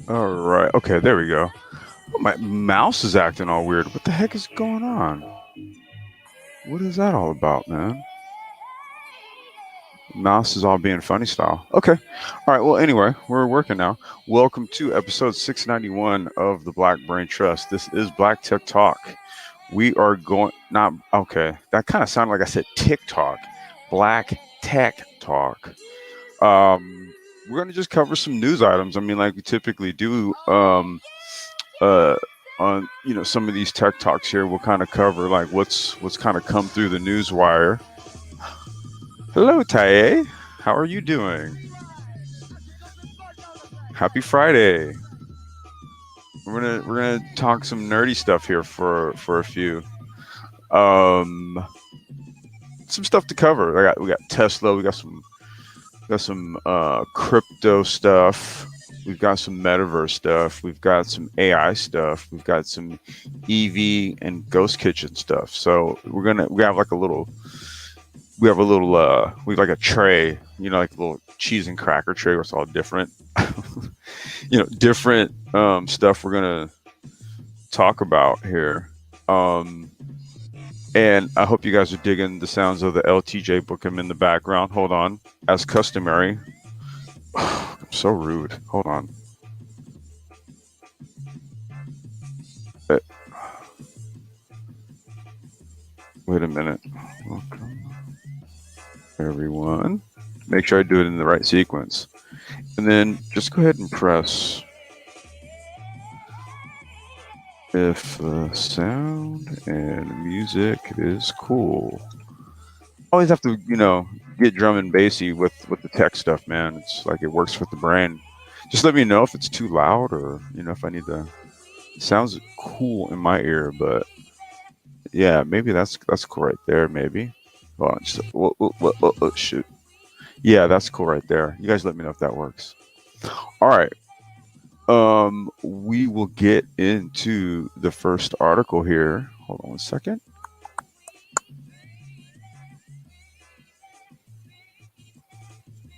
All right. Okay, there we go. Oh, my mouse is acting all weird. What the heck is going on? What is that all about, man? Mouse is all being funny style. Okay. All right. Well, anyway, we're working now. Welcome to episode 691 of the Black Brain Trust. This is Black Tech Talk. We are going, not, okay. That kind of sounded like I said TikTok. Black Tech Talk. We're going to just cover some news items. I mean, like we typically do. Uh, on some of these tech talks here, we'll kind of cover like what's kind of come through the news wire. Hello, Taye. How are you doing? Happy Friday. We're gonna talk some nerdy stuff here for a few. Um, some stuff to cover. We got Tesla. We got some crypto stuff. We've got some metaverse stuff. We've got some AI stuff. We've got some EV and ghost kitchen stuff. So we have like a little we have a little we have like a tray, like a little cheese and cracker tray where it's all different different stuff we're gonna talk about here. Um and I hope you guys are digging the sounds of the LTJ Bookham in the background. Hold on. As customary. I'm so rude. Hold on. Uh, Wait a minute. Welcome, everyone. Make sure I do it in the right sequence. And then just go ahead and press if the sound and music is cool. Always have to, get drum and bassy with the tech stuff, man. It's like it works with the brain. Just let me know if it's too loud or if I need to. It sounds cool in my ear, but yeah, maybe that's cool right there. Maybe. Hold on, just, shoot. Yeah, that's cool right there. You guys let me know if that works. All right. We will get into the first article here. Hold on one second.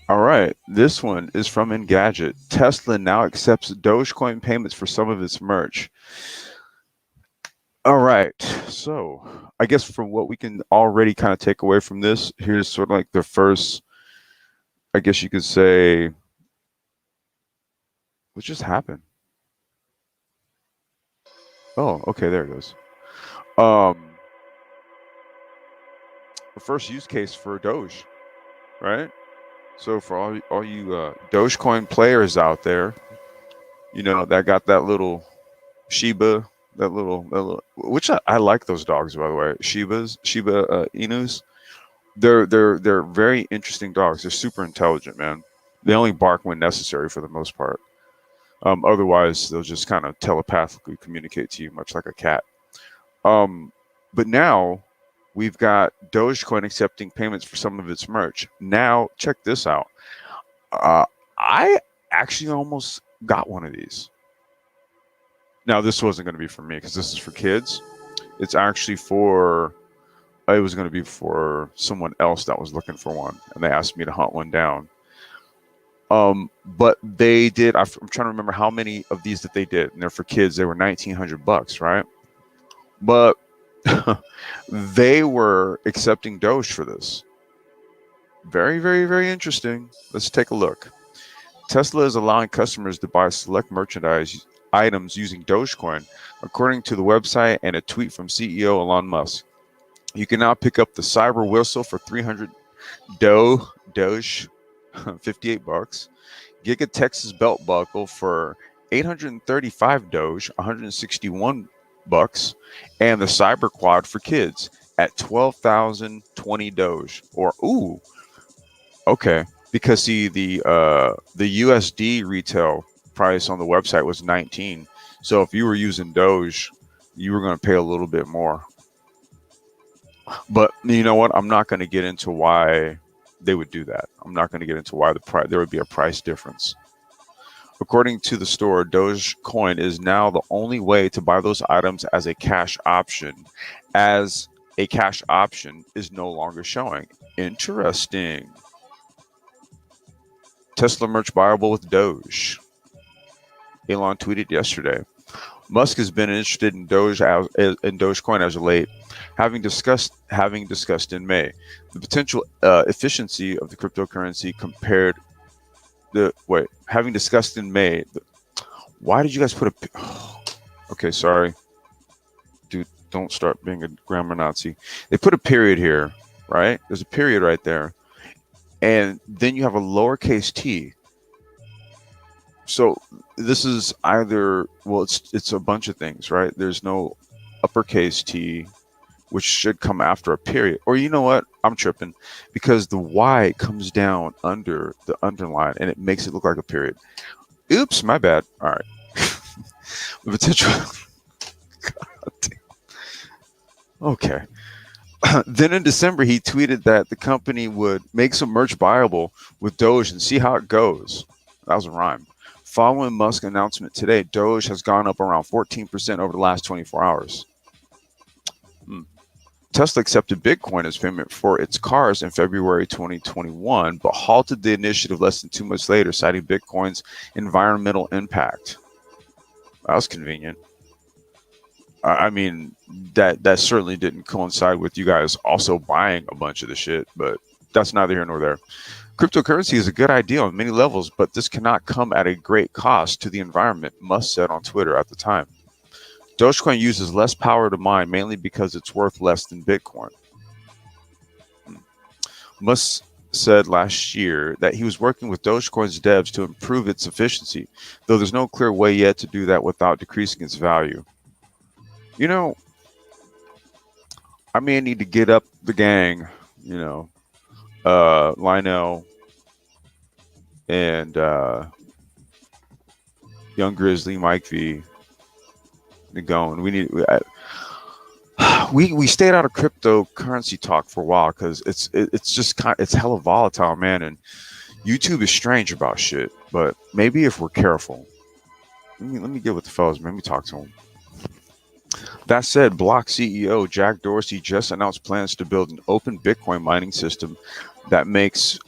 All right, this one is from Engadget. Tesla now accepts Dogecoin payments for some of its merch. All right, so I guess from what we can already kind of take away from this, here's sort of like the first, I guess you could say, what just happened? Oh, okay, there it goes. Um, the first use case for Doge, right? So for all you Dogecoin players out there, that got that little Shiba, that little which I like those dogs, by the way. Shiba Inus. They're very interesting dogs. They're super intelligent, man. They only bark when necessary for the most part. Otherwise, they'll just kind of telepathically communicate to you, much like a cat. Um, but now we've got Dogecoin accepting payments for some of its merch. Now, check this out. Uh, I actually almost got one of these. Now, this wasn't going to be for me because this is for kids. It's actually for, it was going to be for someone else that was looking for one, and they asked me to hunt one down. But they did. I'm trying to remember how many of these that they did, and they're for kids. They were $1,900, right? But they were accepting Doge for this. Very, very, very interesting. Let's take a look. Tesla is allowing customers to buy select merchandise items using Dogecoin, according to the website and a tweet from CEO Elon Musk. You can now pick up the Cyber Whistle for 300 Doge, 58 bucks. Giga Texas belt buckle for 835 Doge, 161 bucks, and the Cyber Quad for kids at 12,020 Doge. Or okay, because see the USD retail price on the website was 19. So if you were using Doge, you were going to pay a little bit more. But you know what? I'm not going to get into why they would do that. I'm not going to get into why there would be a price difference. According to the store, Dogecoin is now the only way to buy those items as a cash option, as a cash option is no longer showing. Interesting. Tesla merch buyable with Doge. Elon tweeted yesterday. Musk has been interested in Dogecoin as of late, having discussed in May the potential efficiency of the cryptocurrency compared the wait having discussed in May. Why did you guys put a? Okay, sorry, dude. Don't start being a grammar Nazi. They put a period here, right? There's a period right there, and then you have a lowercase t. So this is either, well, it's a bunch of things, right? There's no uppercase t, which should come after a period. Or you know what? I'm tripping because the y comes down under the underline and it makes it look like a period. Oops, my bad. All right. The potential. God damn. Okay. Then in December, he tweeted that the company would make some merch buyable with Doge and see how it goes. That was a rhyme. Following Musk's announcement today, Doge has gone up around 14% over the last 24 hours. Tesla accepted Bitcoin as payment for its cars in February 2021, but halted the initiative less than 2 months later, citing Bitcoin's environmental impact. That was convenient. I mean, that certainly didn't coincide with you guys also buying a bunch of the shit, but that's neither here nor there. Cryptocurrency is a good idea on many levels, but this cannot come at a great cost to the environment, Musk said on Twitter at the time. Dogecoin uses less power to mine, mainly because it's worth less than Bitcoin. Musk said last year that he was working with Dogecoin's devs to improve its efficiency, though there's no clear way yet to do that without decreasing its value. You know, I may need to get up the gang, Lionel and Young Grizzly, Mike V, going. We stayed out of cryptocurrency talk for a while because it's just it's hella volatile, man, and YouTube is strange about shit. But maybe if we're careful, let me get with the fellas. Let me talk to them. That said, Block CEO Jack Dorsey just announced plans to build an open Bitcoin mining system that makes.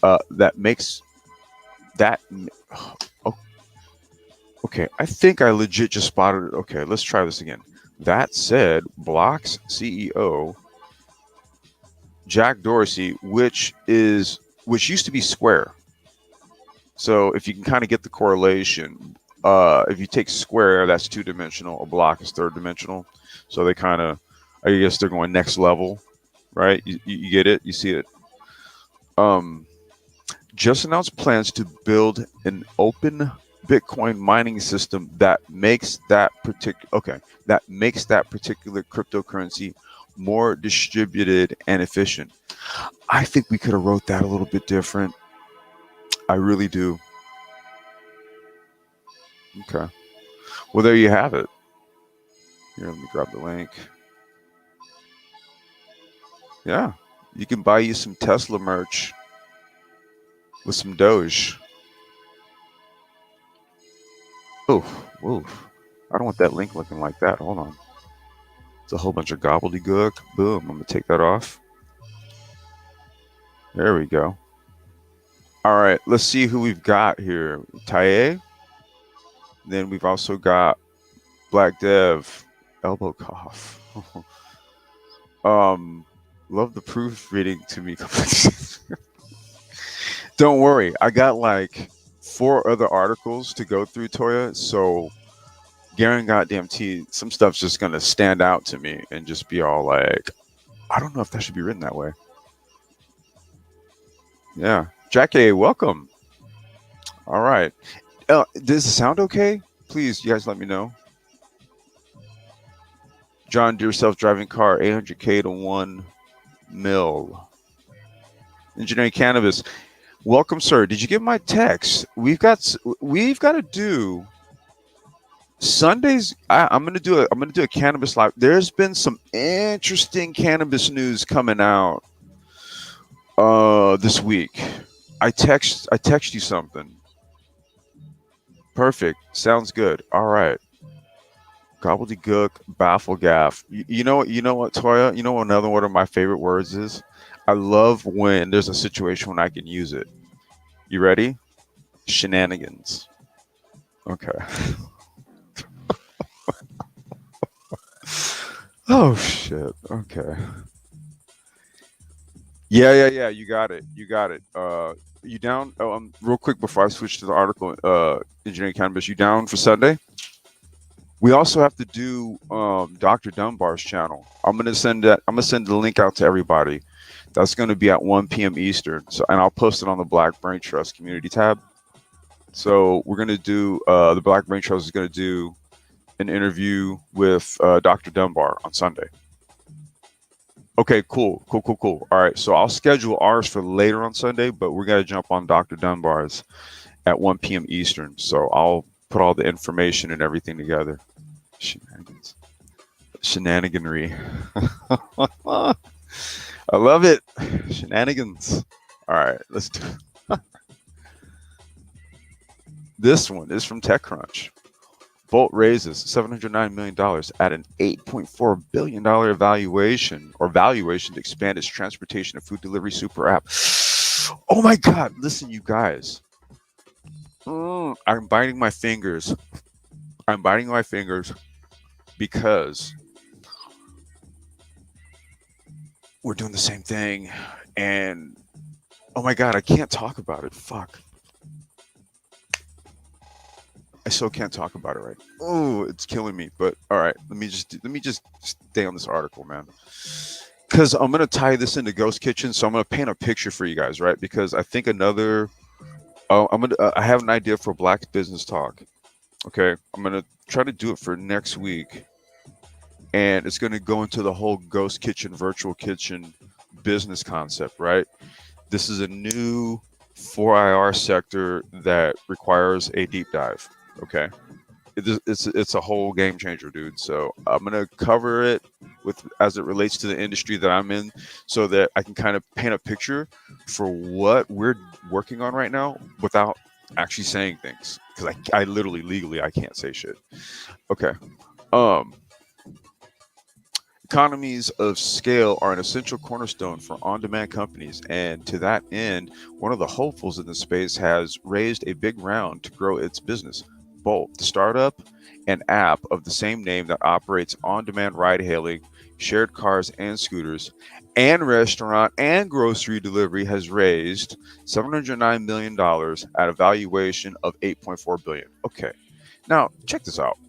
Okay, I think I legit just spotted it. Okay, let's try this again. That said, Block's CEO Jack Dorsey, which used to be Square. So if you can kind of get the correlation, if you take Square, that's two-dimensional. A block is third-dimensional. So they kind of, I guess they're going next level, right? You get it? You see it? Just announced plans to build an open Bitcoin mining system that makes that particular cryptocurrency more distributed and efficient. I think we could have wrote that a little bit different. I really do. Okay. Well, there you have it. Here, let me grab the link. Yeah, you can buy you some Tesla merch with some Doge. Oh, whoa. I don't want that link looking like that. Hold on. It's a whole bunch of gobbledygook. Boom. I'm going to take that off. There we go. All right. Let's see who we've got here. Taye. Then we've also got Black Dev. Elbow cough. Love the proofreading to me. Don't worry. I got like 4 other articles to go through, Toya. So Garen goddamn T, some stuff's just gonna stand out to me and just be all like, I don't know if that should be written that way. Yeah. Jack A, welcome. All right. Does it sound okay? Please, you guys let me know. John Deere self-driving car, 800K to 1 mil. Engineering cannabis. Welcome, sir. Did you get my text? We've got to do Sundays. I'm gonna do a cannabis live. There's been some interesting cannabis news coming out this week. I text you something. Perfect. Sounds good. All right. Gobbledygook, bafflegaff. You know what, Toya? You know what another one of my favorite words is? I love when there's a situation when I can use it. You ready? Shenanigans. Okay. Oh shit. Okay. Yeah. You got it. You got it. You down? Oh, real quick before I switch to the article. Engineering cannabis. You down for Sunday? We also have to do Dr. Dunbar's channel. I'm gonna send that. I'm gonna send the link out to everybody. That's gonna be at 1 p.m. Eastern. So, and I'll post it on the Black Brain Trust community tab. So we're gonna do the Black Brain Trust is gonna do an interview with Dr. Dunbar on Sunday. Okay, cool. All right, so I'll schedule ours for later on Sunday, but we're gonna jump on Dr. Dunbar's at 1 p.m. Eastern. So I'll put all the information and everything together. Shenanigans, shenaniganry. I love it. Shenanigans. All right, let's do. This one is from TechCrunch. Bolt raises $709 million at an $8.4 billion valuation to expand its transportation and food delivery super app. Oh my God. Listen, you guys. I'm biting my fingers. I'm biting my fingers because we're doing the same thing. And oh my God, I can't talk about it. Fuck. I still can't talk about it right. Oh, it's killing me. But all right, let me just stay on this article, man. Because I'm gonna tie this into Ghost Kitchen, so I'm gonna paint a picture for you guys, right? Because I think another, I have an idea for Black Business Talk. Okay, I'm gonna try to do it for next week, and it's gonna go into the whole Ghost Kitchen, virtual kitchen business concept, right? This is a new 4IR sector that requires a deep dive. Okay, it's a whole game changer, dude. So I'm gonna cover it with as it relates to the industry that I'm in, so that I can kind of paint a picture for what we're working on right now without actually saying things, because I literally legally I can't say shit. Okay. Um, Economies of scale are an essential cornerstone for on-demand companies, and to that end, one of the hopefuls in the space has raised a big round to grow its business. Bolt, the startup and app of the same name that operates on-demand ride-hailing, shared cars and scooters, and restaurant and grocery delivery, has raised $709 million at a valuation of 8.4 billion. Okay, now check this out.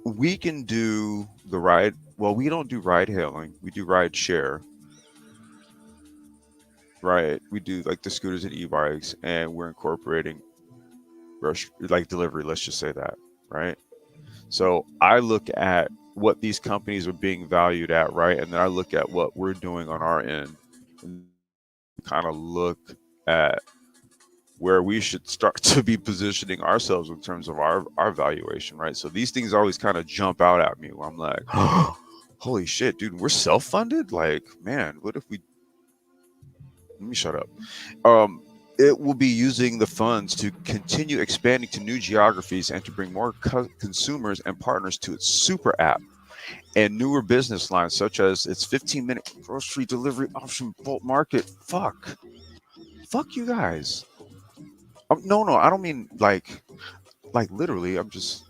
We can do the ride. Well, we don't do ride hailing. We do ride share. Right. We do like the scooters and e-bikes, and we're incorporating rush like delivery. Let's just say that. Right. So I look at what these companies are being valued at, right, and then I look at what we're doing on our end, and kind of look at where we should start to be positioning ourselves in terms of our valuation, right? So these things always kind of jump out at me where I'm like, holy shit, dude, we're self-funded. Like, man, what if we? Let me shut up. Um, it will be using the funds to continue expanding to new geographies and to bring more consumers and partners to its super app and newer business lines such as its 15-minute grocery delivery option Bolt Market. Fuck you guys. No, I don't mean like literally. I'm just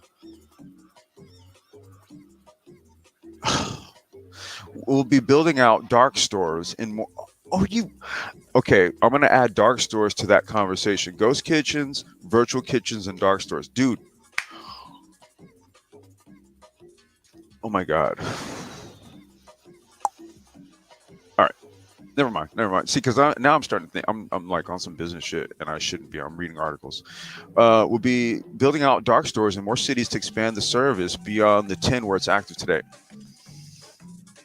we'll be building out dark stores in more. Oh, you okay? I'm gonna add dark stores to that conversation. Ghost kitchens, virtual kitchens, and dark stores, dude. Oh my god. All right, never mind. See, because now I'm starting to think I'm like on some business shit, and I shouldn't be. I'm reading articles. We'll be building out dark stores in more cities to expand the service beyond the 10 where it's active today.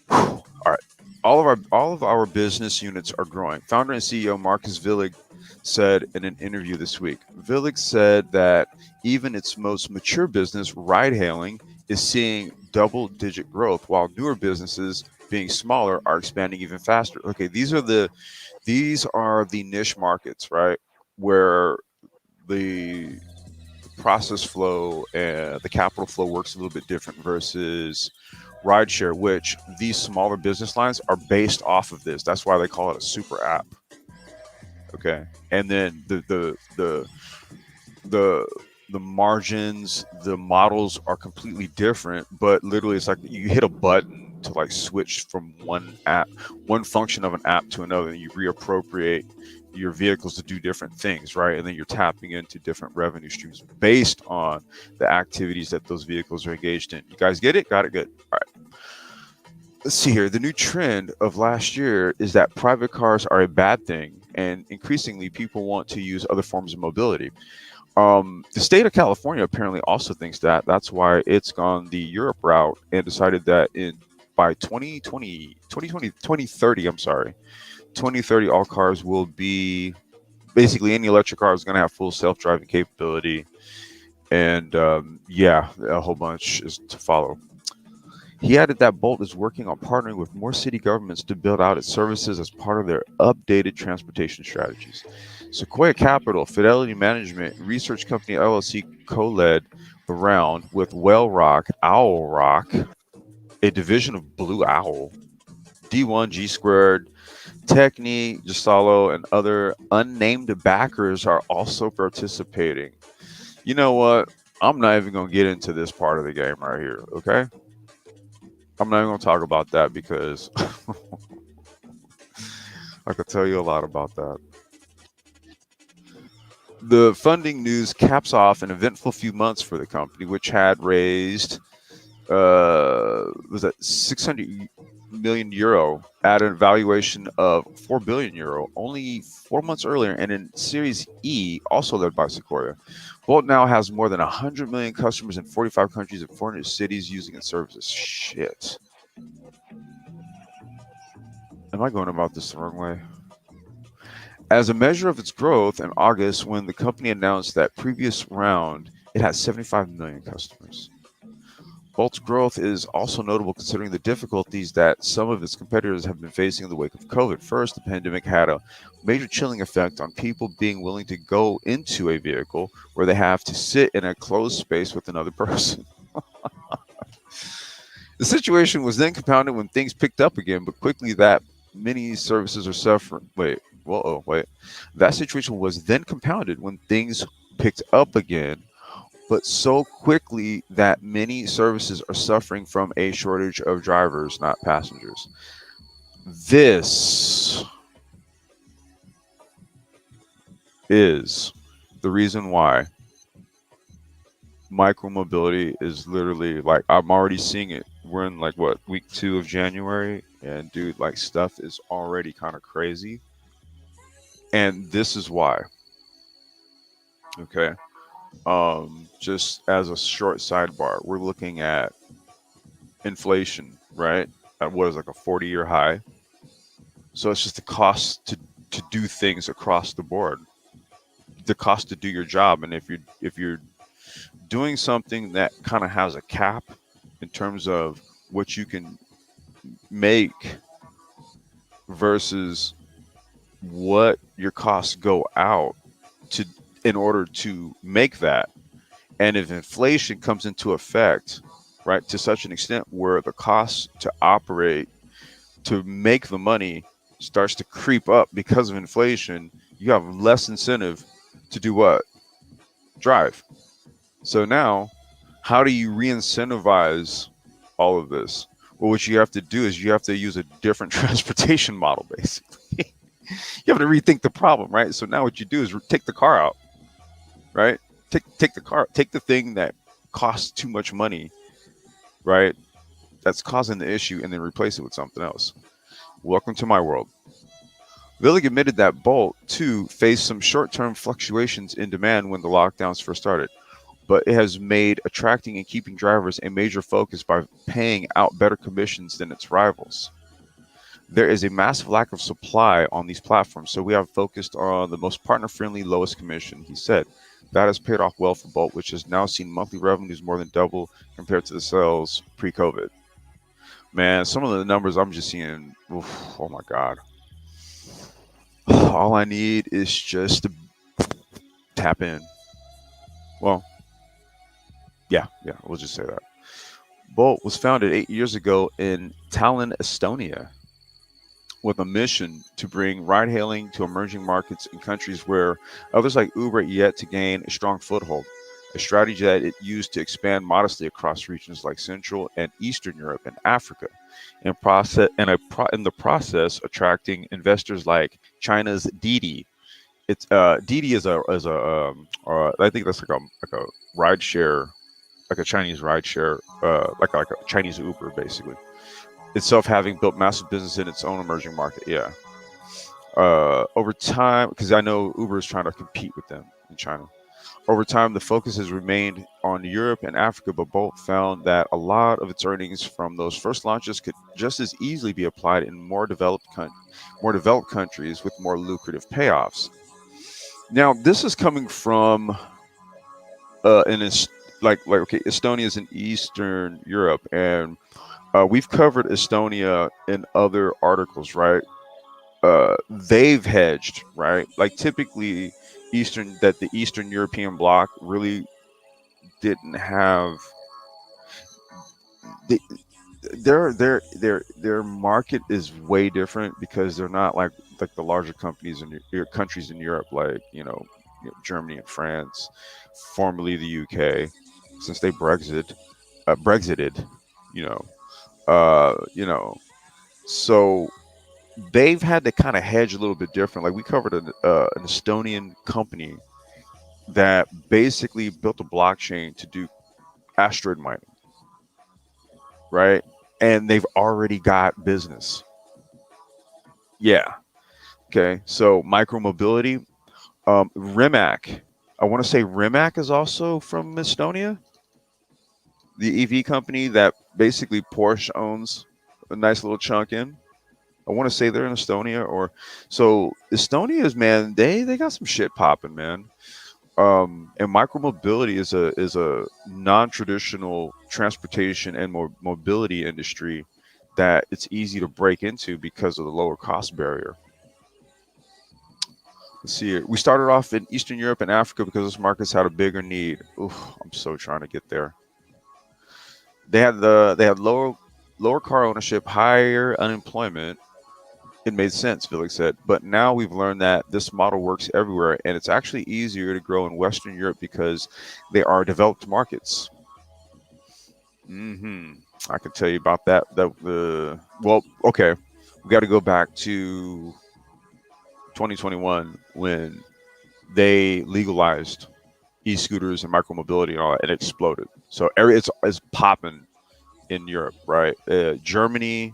All right. All of our business units are growing. Founder and CEO Marcus Villig said in an interview this week. Villig said that even its most mature business, ride hailing, is seeing double-digit growth, while newer businesses, being smaller, are expanding even faster. Okay, these are the niche markets, right? Where the process flow and the capital flow works a little bit different versus rideshare, which these smaller business lines are based off of this. That's why they call it a super app. Okay, and then the the margins, the models are completely different, but literally it's like you hit a button to like switch from one function of an app to another, and you reappropriate your vehicles to do different things, right? And then you're tapping into different revenue streams based on the activities that those vehicles are engaged in. You guys get it? Got it? Good. All right. Let's see here. The new trend of last year is that private cars are a bad thing, and increasingly people want to use other forms of mobility. The state of California apparently also thinks that. That's why it's gone the Europe route and decided that in by 2030, I'm sorry, 2030, all cars will be basically any electric car is going to have full self-driving capability. And yeah, a whole bunch is to follow. He added that Bolt is working on partnering with more city governments to build out its services as part of their updated transportation strategies. Sequoia Capital, Fidelity Management, research company LLC co-led the round with Whale Rock, Owl Rock, a division of Blue Owl, D1, G Squared, Techni, Gisalo, and other unnamed backers are also participating. You know what? I'm not even going to get into this part of the game right here, okay? I'm not even going to talk about that because I could tell you a lot about that. The funding news caps off an eventful few months for the company, which had raised was that 600 million euro at a valuation of 4 billion euro only 4 months earlier, and in Series E, also led by Sequoia. Bolt now has more than 100 million customers in 45 countries and 400 cities using its services. Shit. Am I going about this the wrong way? As a measure of its growth, in August, when the company announced that previous round, it had 75 million customers. Bolt's growth is also notable considering the difficulties that some of its competitors have been facing in the wake of COVID. First, the pandemic had a major chilling effect on people being willing to go into a vehicle where they have to sit in a closed space with another person. The situation was then compounded when things picked up again, but quickly that many services are suffering. Wait. That situation was then compounded when things picked up again, but so quickly that many services are suffering from a shortage of drivers, not passengers. This is the reason why micromobility is literally like I'm already seeing it. We're in like what, week 2 of January, and dude, like stuff is already kind of crazy. And this is why. Okay. Just as a short sidebar, we're looking at inflation, right? At what is like a 40-year high. So it's just the cost to do things across the board, the cost to do your job. And if you're doing something that kind of has a cap in terms of what you can make versus what your costs go out to in order to make that, and if inflation comes into effect, right, to such an extent where the cost to operate to make the money starts to creep up because of inflation, you have less incentive to do what? Drive. So now, how do you re-incentivize all of this? Well, what you have to do is you have to use a different transportation model, basically. You have to rethink the problem, right? So now what you do is take the car out, right? Take the car, take the thing that costs too much money, right? That's causing the issue, and then replace it with something else. Welcome to my world. Villig admitted that Bolt, too, faced some short-term fluctuations in demand when the lockdowns first started, but it has made attracting and keeping drivers a major focus by paying out better commissions than its rivals. There is a massive lack of supply on these platforms, so we have focused on the most partner-friendly, lowest commission, he said. That has paid off well for Bolt, which has now seen monthly revenues more than double compared to the sales pre-COVID. Man, some of the numbers I'm just seeing, oof, oh my God. All I need is just to tap in. Well, yeah, we'll just say that. Bolt was founded 8 years ago in Tallinn, Estonia, with a mission to bring ride hailing to emerging markets in countries where others like Uber yet to gain a strong foothold. a strategy that it used to expand modestly across regions like Central and Eastern Europe and Africa, and in the process attracting investors like China's Didi. It's Didi is I think that's like a ride share, like a Chinese ride share, like a Chinese Uber basically. Itself having built massive business in its own emerging market. Yeah. Over time, because I know Uber is trying to compete with them in China. Over time, the focus has remained on Europe and Africa, but Bolt found that a lot of its earnings from those first launches could just as easily be applied in more developed countries with more lucrative payoffs. Now, this is coming from an like okay, Estonia is in Eastern Europe, and we've covered Estonia in other articles, right? They've hedged, right? Like typically, the Eastern European bloc really didn't have they, their market is way different because they're not like the larger companies in countries in Europe, like Germany and France, formerly the UK, since they Brexited, you know, you know, so they've had to kind of hedge a little bit different. Like we covered an Estonian company that basically built a blockchain to do asteroid mining, right? And they've already got business. Yeah. Okay. So micromobility, Rimac. I want to say Rimac is also from Estonia, the EV company that basically Porsche owns a nice little chunk in. I want to say they're in Estonia or so Estonia's man, they got some shit popping, man. And micromobility is a non-traditional transportation and mobility industry that it's easy to break into because of the lower cost barrier. Let's see here. We started off in Eastern Europe and Africa because those markets had a bigger need. Oof, I'm so trying to get there. They had lower car ownership, higher unemployment. It made sense, Felix said. But now we've learned that this model works everywhere, and it's actually easier to grow in Western Europe because they are developed markets. hmm I can tell you about that. Well, okay, we got to go back to 2021 when they legalized e-scooters and micromobility and all that, and it exploded. So it's popping in Europe, right? Germany,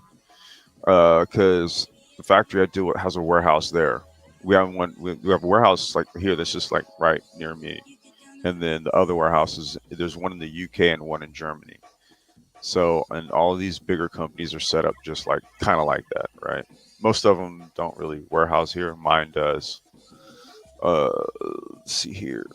because the factory I deal with has a warehouse there. We have one. We have a warehouse like here that's just like right near me, and then the other warehouses. There's one in the UK and one in Germany. So, and all of these bigger companies are set up just like kind of like that, right? Most of them don't really warehouse here. Mine does. Uh, let's see here.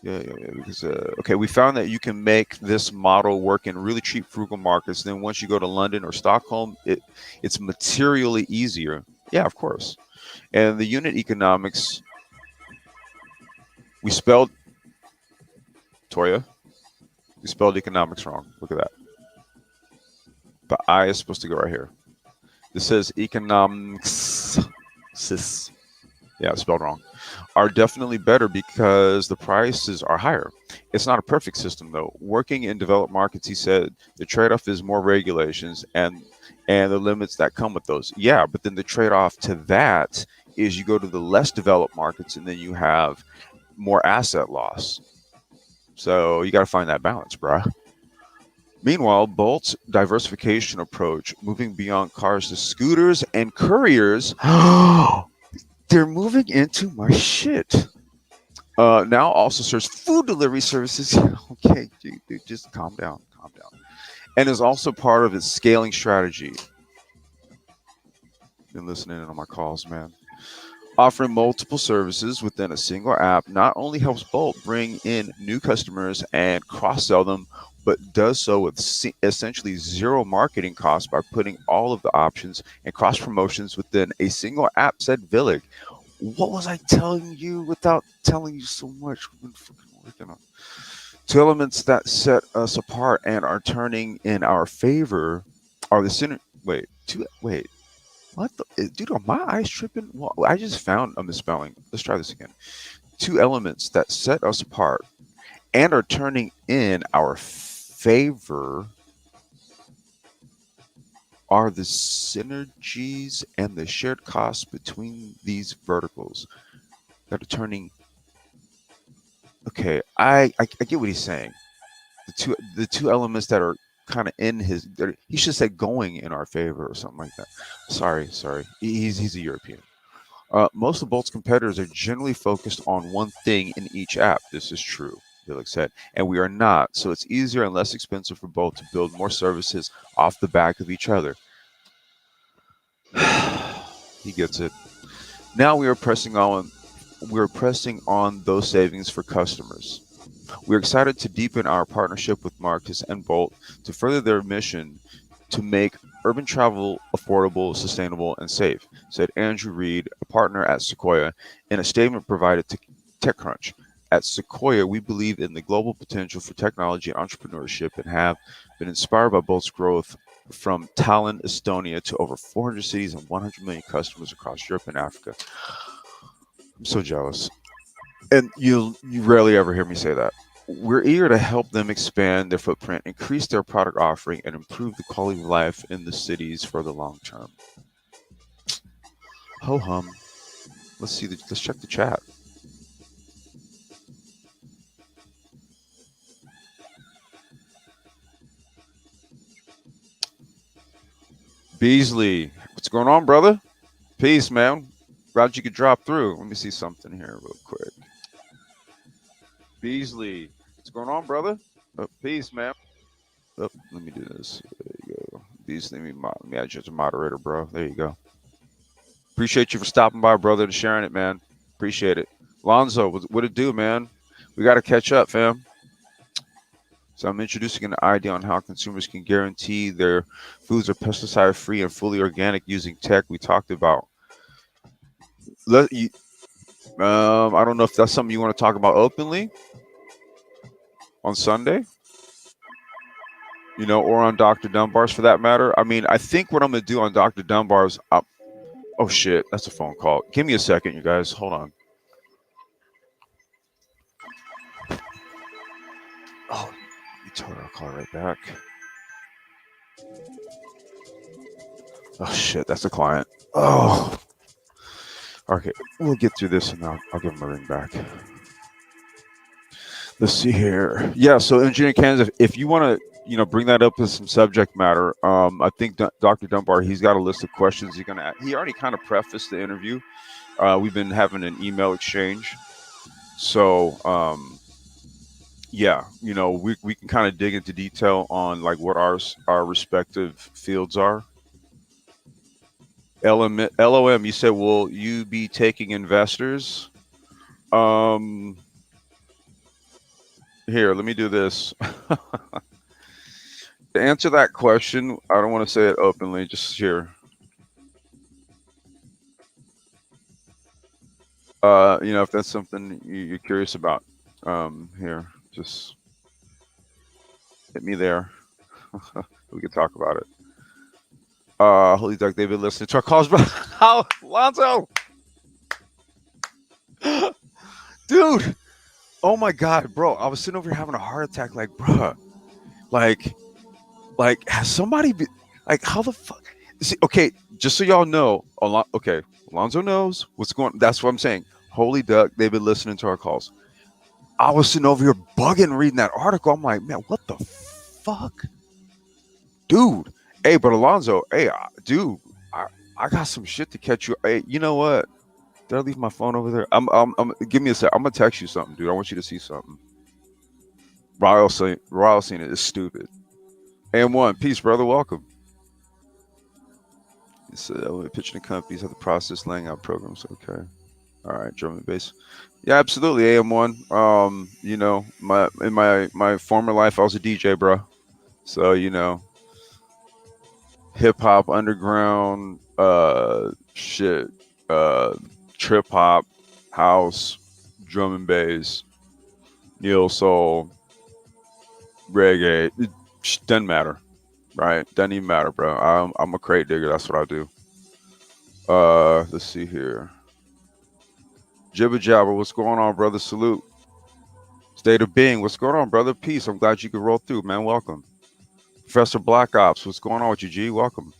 Yeah. Because okay, we found that you can make this model work in really cheap, frugal markets. Then once you go to London or Stockholm, it's materially easier. Yeah, of course. And the unit economics, we spelled Toya. We spelled economics wrong. Look at that. The I is supposed to go right here. This says economics. Sis. Yeah, it's spelled wrong. Are definitely better because the prices are higher. It's not a perfect system though. Working in developed markets, he said, the trade-off is more regulations and the limits that come with those. Yeah, but then the trade-off to that is you go to the less developed markets and then you have more asset loss. So you got to find that balance, bruh. Meanwhile, Bolt's diversification approach, moving beyond cars to scooters and couriers, they're moving into my shit. Now also serves food delivery services. Okay, dude, just calm down, calm down. And is also part of its scaling strategy. Been listening in on my calls, man. Offering multiple services within a single app not only helps Bolt bring in new customers and cross sell them, but does so with essentially zero marketing costs by putting all of the options and cross promotions within a single app, said Villig. What was I telling you without telling you so much? We've been fucking working on two elements that set us apart and are turning in our favor are the center. Wait. What the dude? Are my eyes tripping? Well, I just found a misspelling. Let's try this again. two elements that set us apart and are turning in our favor are the synergies and the shared costs between these verticals that are turning. Okay, I get what he's saying. The two elements that are kind of in his. He should say going in our favor or something like that. Sorry. He's a European. Most of Bolt's competitors are generally focused on one thing in each app. This is true, Felix said, and we are not. So it's easier and less expensive for Bolt to build more services off the back of each other. He gets it. Now we are pressing on. We're pressing on those savings for customers. We're excited to deepen our partnership with Marcus and Bolt to further their mission to make urban travel affordable, sustainable, and safe, said Andrew Reed, a partner at Sequoia, in a statement provided to TechCrunch. At Sequoia, we believe in the global potential for technology and entrepreneurship and have been inspired by Bolt's growth from Tallinn, Estonia, to over 400 cities and 100 million customers across Europe and Africa. I'm so jealous. And you rarely ever hear me say that. We're eager to help them expand their footprint, increase their product offering, and improve the quality of life in the cities for the long term. Ho hum. Let's check the chat. Beasley, what's going on, brother? Peace, man. Glad you could drop through. Let me see something here real quick. Beasley, what's going on, brother? Peace, man. Oh, let me do this. There you go. Beasley, let me add you as a moderator, bro. There you go. Appreciate you for stopping by, brother, and sharing it, man. Appreciate it. Lonzo, what it do, man? We got to catch up, fam. So I'm introducing an idea on how consumers can guarantee their foods are pesticide free and fully organic using tech we talked about. I don't know if that's something you want to talk about openly on Sunday, or on Dr. Dunbar's for that matter. I mean, I think what I'm going to do on Dr. Dunbar's. Oh, shit. That's a phone call. Give me a second, you guys. Hold on. Oh, you told her I'll call right back. Oh, shit. That's a client. Oh. Okay. We'll get through this and I'll give him a ring back. Let's see here. Yeah. So, Engineering Kansas, if you want to, bring that up as some subject matter, I think Dr. Dunbar, he's got a list of questions he's going to ask. He already kind of prefaced the interview. We've been having an email exchange. So, yeah, we can kind of dig into detail on like what our respective fields are. LOM, you said, will you be taking investors? Here, let me do this. To answer that question, I don't want to say it openly, just here. If that's something you're curious about, here, just hit me there. We can talk about it. Holy Duck, they've been listening to our calls, bro. How, Lonzo? Dude, oh my God, bro. I was sitting over here having a heart attack, like, bruh. Like, has somebody been, like, how the fuck? See, okay, just so y'all know, okay, Alonzo knows what's going on. That's what I'm saying. Holy Duck, they've been listening to our calls. I was sitting over here bugging reading that article. I'm like, man, what the fuck? Dude. Hey, but Alonzo, hey, dude, I got some shit to catch you. Hey, you know what? Did I leave my phone over there? Give me a sec. I'm gonna text you something, dude. I want you to see something. Royal scene it is stupid. AM1, peace, brother. Welcome. So pitching to companies have the process laying out programs. Okay. All right, drum and bass. Yeah, absolutely. AM1. My former life I was a DJ, bro. So, hip hop, underground, shit, trip hop, house, drum and bass, neo soul, reggae. It doesn't matter, right? Doesn't even matter, bro. I'm a crate digger. That's what I do. Let's see here. Jibber Jabber, what's going on, brother? Salute. State of Being, what's going on, brother? Peace. I'm glad you could roll through, man. Welcome. Professor Black Ops, what's going on with you, G? Welcome.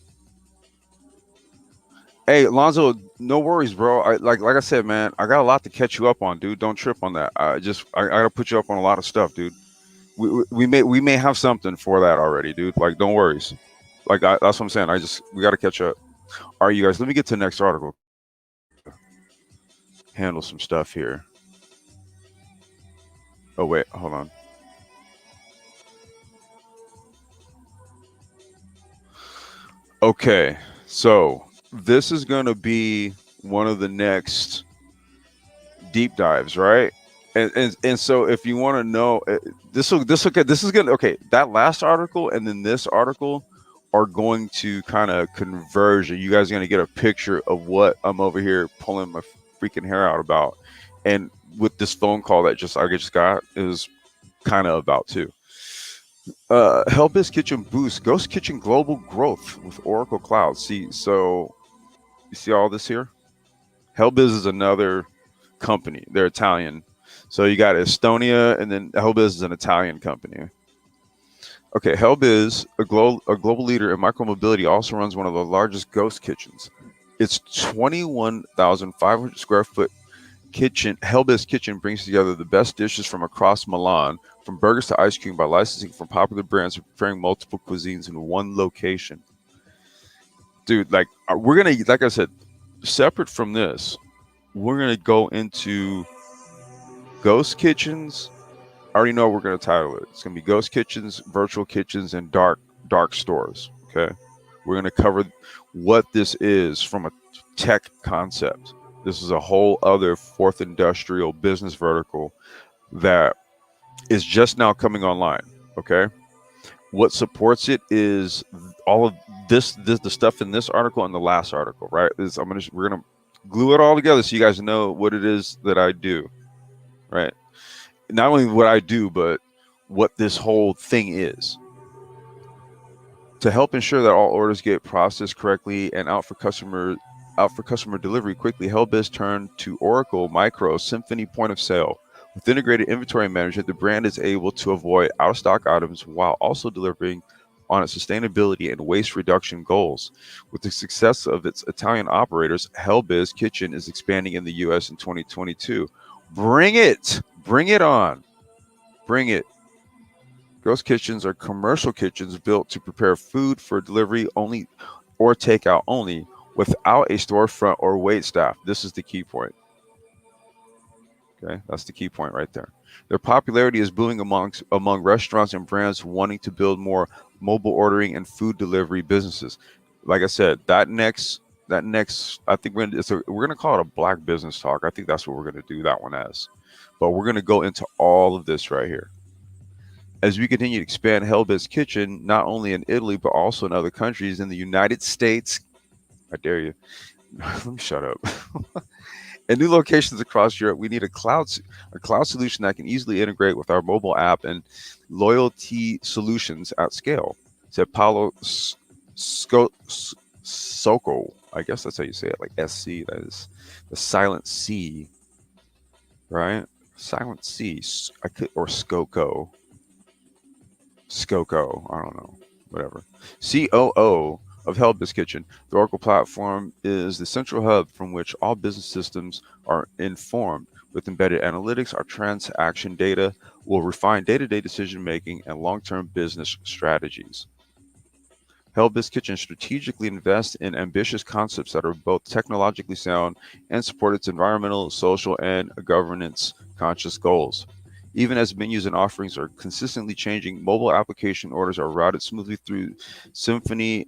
Hey, Lonzo, no worries, bro. Like I said, man, I got a lot to catch you up on, dude. Don't trip on that. I gotta put you up on a lot of stuff, dude. We may have something for that already, dude. Like, don't worries. That's what I'm saying. We gotta catch up. All right, you guys. Let me get to the next article. Handle some stuff here. Oh wait, hold on. Okay, so this is gonna be one of the next deep dives, right? And so if you want to know, this is gonna okay. That last article and then this article are going to kind of converge, and you guys are gonna get a picture of what I'm over here pulling my freaking hair out about, and with this phone call that I just got is kind of about too. Hellbiz Kitchen boosts Ghost Kitchen global growth with Oracle Cloud. So you see all this here? Hellbiz is another company. They're Italian. So you got Estonia, and then Hellbiz is an Italian company. Okay, Hellbiz, a global leader in micromobility, also runs one of the largest ghost kitchens. Its 21,500 square foot kitchen, Hellbiz Kitchen, brings together the best dishes from across Milan, from burgers to ice cream, by licensing from popular brands and preparing multiple cuisines in one location. Dude, we're gonna, like I said, separate from this, we're gonna go into ghost kitchens. I already know what we're gonna title it. It's gonna be ghost kitchens, virtual kitchens, and dark stores. Okay, we're gonna cover what this is from a tech concept. This is a whole other fourth industrial business vertical that is just now coming online. Okay, what supports it is all of the stuff in this article and the last article. Right? We're gonna glue it all together so you guys know what it is that I do. Right? Not only what I do, but what this whole thing is. To help ensure that all orders get processed correctly and out for customer delivery quickly, Hellbiz turned to Oracle Micro Symphony Point of Sale. With integrated inventory management, the brand is able to avoid out-of-stock items while also delivering on its sustainability and waste reduction goals. With the success of its Italian operators, Hellbiz Kitchen is expanding in the U.S. in 2022. Bring it! Bring it on! Bring it! Ghost kitchens are commercial kitchens built to prepare food for delivery only or takeout only, without a storefront or wait staff. This is the key point. Okay, that's the key point right there. Their popularity is booming among restaurants and brands wanting to build more mobile ordering and food delivery businesses. Like I said, that next, I think we're gonna call it a black business talk. I think that's what we're gonna do that one as. But we're gonna go into all of this right here. As we continue to expand Hellbiz Kitchen, not only in Italy, but also in other countries in the United States. I dare you. Let me shut up. In new locations across Europe, we need a cloud solution that can easily integrate with our mobile app and loyalty solutions at scale, said Paolo Socco. I guess that's how you say it, like SC. That is the silent C, right? Silent C. Or Scocco. Scocco. I don't know. Whatever. COO of Hellbiz Kitchen. The Oracle platform is the central hub from which all business systems are informed. With embedded analytics, our transaction data will refine day-to-day decision-making and long-term business strategies. Hellbiz Kitchen strategically invests in ambitious concepts that are both technologically sound and support its environmental, social, and governance-conscious goals. Even as menus and offerings are consistently changing, mobile application orders are routed smoothly through Symphony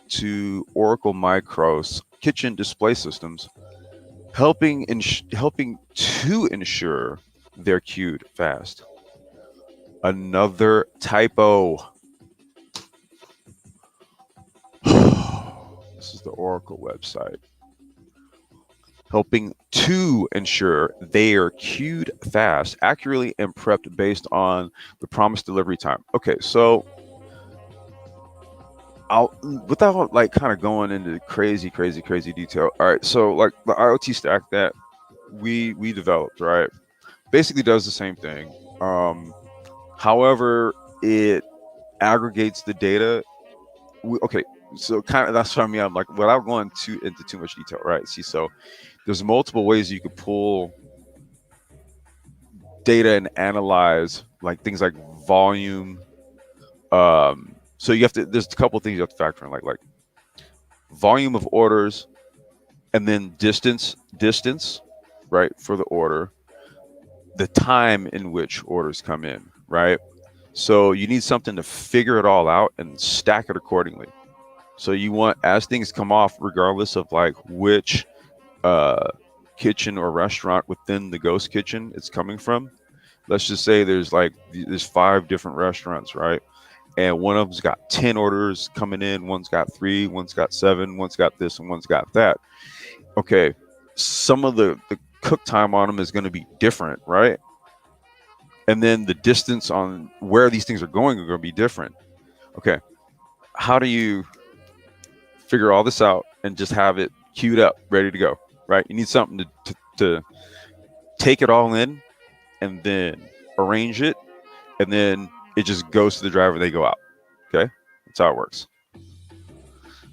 to Oracle Micro's kitchen display systems, helping to ensure they're queued fast. Another typo. This is the Oracle website. Helping to ensure they are queued fast, accurately, and prepped based on the promised delivery time. Okay, so without like kind of going into crazy detail. All right, so like the IoT stack that we developed, right? Basically does the same thing. However, it aggregates the data. Okay, so kind of that's what I mean. I'm like, without going into too much detail, right? See, so there's multiple ways you could pull data and analyze like things like volume. So you have to. There's a couple of things you have to factor in, like volume of orders, and then distance, right, for the order, the time in which orders come in, right? So you need something to figure it all out and stack it accordingly. So you want, as things come off, regardless of like which uh, kitchen or restaurant within the ghost kitchen it's coming from. Let's just say there's 5 different restaurants, right? And one of them's got 10 orders coming in, one's got 3, one's got 7, one's got this, and one's got that. Okay, some of the cook time on them is going to be different, right? And then the distance on where these things are going are going to be different. Okay, how do you figure all this out and just have it queued up, ready to go, right? You need something to take it all in and then arrange it, and then it just goes to the driver, they go out. Okay, that's how it works.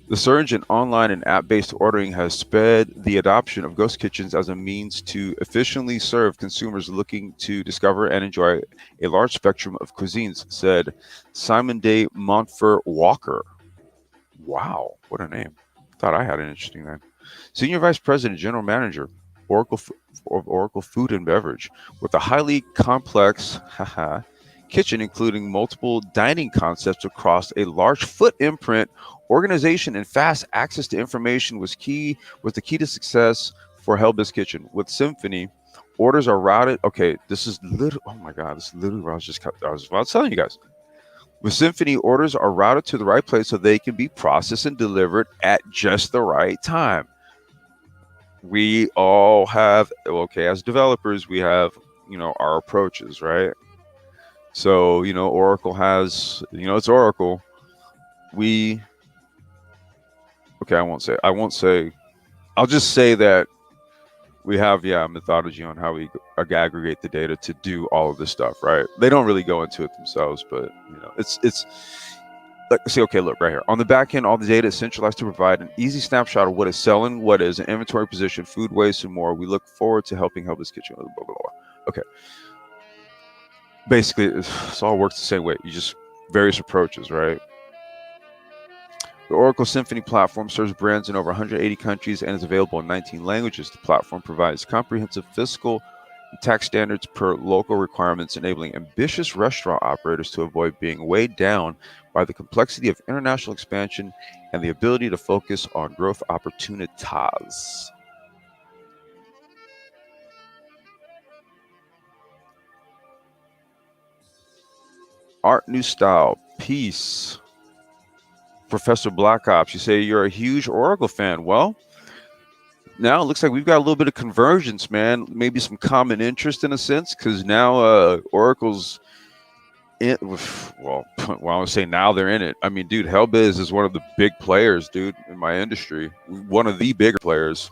The surge in online and app-based ordering has sped the adoption of ghost kitchens as a means to efficiently serve consumers looking to discover and enjoy a large spectrum of cuisines, said Simon de Montfort Walker. Wow, what a name. Thought I had an interesting name. Senior Vice President, General Manager, Oracle of Oracle Food and Beverage, with a highly complex kitchen including multiple dining concepts across a large foot imprint. Organization and fast access to information was the key to success for Hellbist Kitchen. With Symphony, orders are routed. Okay, this is literally. Oh my God, this is literally what I was telling you guys. With Symphony, orders are routed to the right place so they can be processed and delivered at just the right time. We all have, okay, as developers, we have, our approaches, right? So, Oracle has, it's Oracle. Okay, I won't say, I'll just say that we have, a methodology on how we aggregate the data to do all of this stuff, right? They don't really go into it themselves, but, it's like, see, okay, look right here. On the back end, all the data is centralized to provide an easy snapshot of what is selling, what is an inventory position, food waste, and more. We look forward to helping help this kitchen. Blah, blah, blah. Okay. Basically, it all works the same way. You just various approaches, right? The Oracle Symphony platform serves brands in over 180 countries and is available in 19 languages. The platform provides comprehensive fiscal and tax standards per local requirements, enabling ambitious restaurant operators to avoid being weighed down by the complexity of international expansion and the ability to focus on growth opportunities. Art New Style, peace. Professor Black Ops, you say you're a huge Oracle fan. Well, now it looks like we've got a little bit of convergence, man. Maybe some common interest in a sense, because now Oracle's in. Well, I would say now they're in it. I mean, dude, Hellbiz is one of the big players, dude, in my industry. One of the bigger players.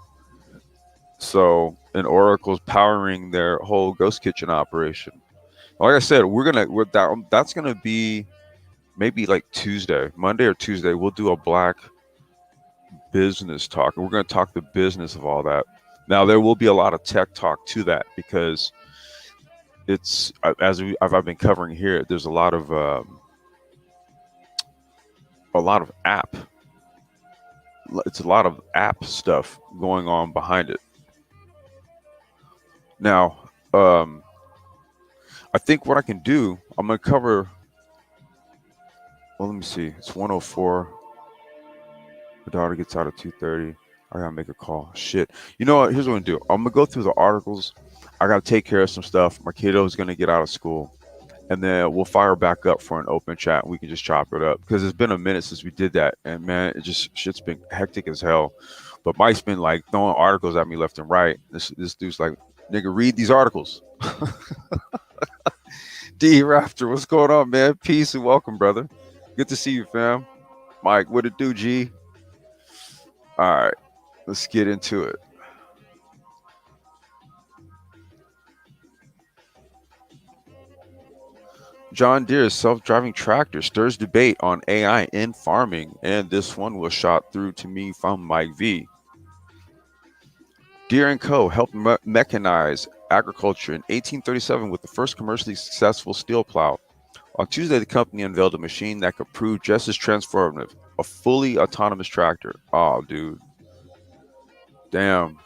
So, and Oracle's powering their whole Ghost Kitchen operation. Like I said, that's gonna be maybe like Tuesday, Monday or Tuesday. We'll do a Black business talk, and we're going to talk the business of all that. Now, there will be a lot of tech talk to that because it's I've been covering here. There's a lot of app. It's a lot of app stuff going on behind it. Now, I think what I can do, I'm going to cover. Well, let me see. It's 104. My daughter gets out at 2:30. I gotta make a call. Shit. You know what? Here's what I'm gonna do. I'm gonna go through the articles. I gotta take care of some stuff. My kiddo is gonna get out of school, and then we'll fire back up for an open chat. And we can just chop it up because it's been a minute since we did that, and man, it just shit's been hectic as hell. But Mike's been like throwing articles at me left and right. This dude's like, nigga, read these articles. D Raptor, what's going on, man? Peace and welcome, brother. Good to see you, fam. Mike, what it do, G? All right, let's get into it. John Deere's self-driving tractor stirs debate on AI in farming, and this one was shot through to me from Mike V. Deere and Co. helped mechanize agriculture in 1837 with the first commercially successful steel plow. On Tuesday, the company unveiled a machine that could prove just as transformative, a fully autonomous tractor. Oh, dude. Damn.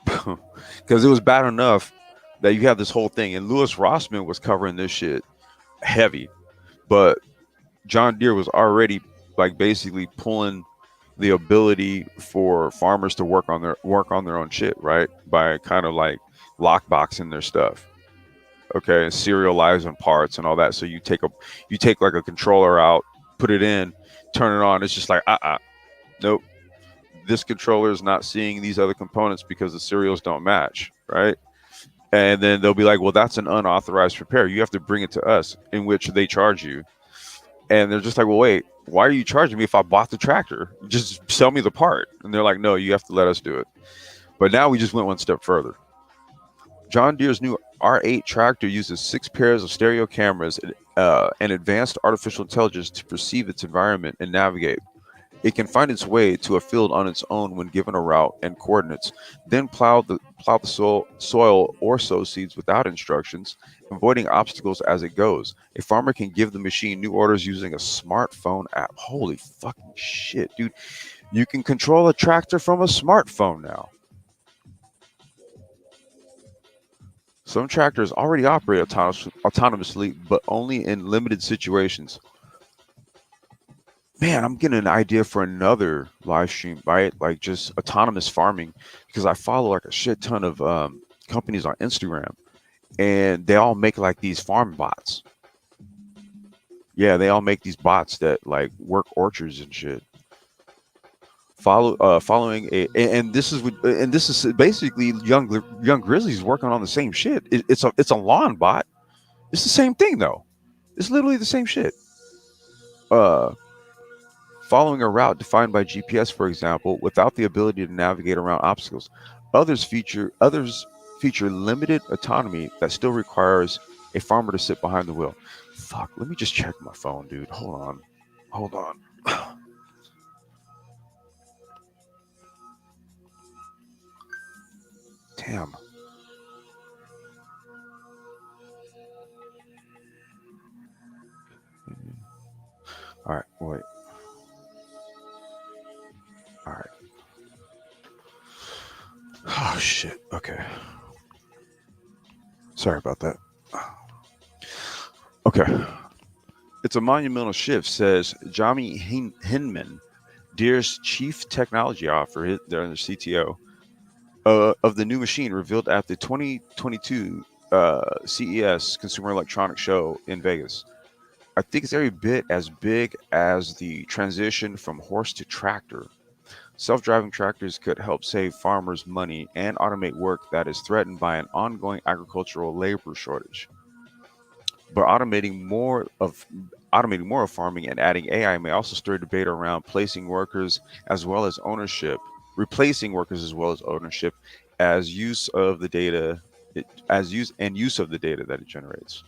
Because it was bad enough that you have this whole thing, and Lewis Rossman was covering this shit heavy, but John Deere was already like basically pulling the ability for farmers to work on their own shit, right? By kind of like lockboxing their stuff, okay, and serializing parts and all that. So you take like a controller out, put it in, turn it on. It's just like nope. This controller is not seeing these other components because the serials don't match, right? And then they'll be like, well, that's an unauthorized repair. You have to bring it to us, in which they charge you. And they're just like, well, wait, why are you charging me if I bought the tractor? Just sell me the part. And they're like, no, you have to let us do it. But now we just went one step further. John Deere's new R8 tractor uses 6 pairs of stereo cameras and advanced artificial intelligence to perceive its environment and navigate. It can find its way to a field on its own when given a route and coordinates, then plow the soil or sow seeds without instructions, avoiding obstacles as it goes. A farmer can give the machine new orders using a smartphone app. Holy fucking shit, dude. You can control a tractor from a smartphone now. Some tractors already operate autonomously, but only in limited situations. Man, I'm getting an idea for another live stream, right? Like just autonomous farming, because I follow like a shit ton of companies on Instagram, and they all make like these farm bots. Yeah, they all make these bots that like work orchards and shit. Following and this is basically young Grizzlies working on the same shit. It's a lawn bot. It's the same thing though. It's literally the same shit. Uh, Following a route defined by GPS, for example, without the ability to navigate around obstacles. Others feature limited autonomy that still requires a farmer to sit behind the wheel. Fuck, let me just check my phone, dude. Hold on. Hold on. Damn. All right, wait. All right. Oh shit. Okay. Sorry about that. Okay. It's a monumental shift, says Jami Hinman, Deere's chief technology officer, they're the CTO, of the new machine revealed at the 2022 CES Consumer Electronics Show in Vegas. I think it's every bit as big as the transition from horse to tractor. Self-driving tractors could help save farmers money and automate work that is threatened by an ongoing agricultural labor shortage. But automating more of farming and adding AI may also stir debate around replacing workers as well as ownership, as use of the data, use of the data that it generates.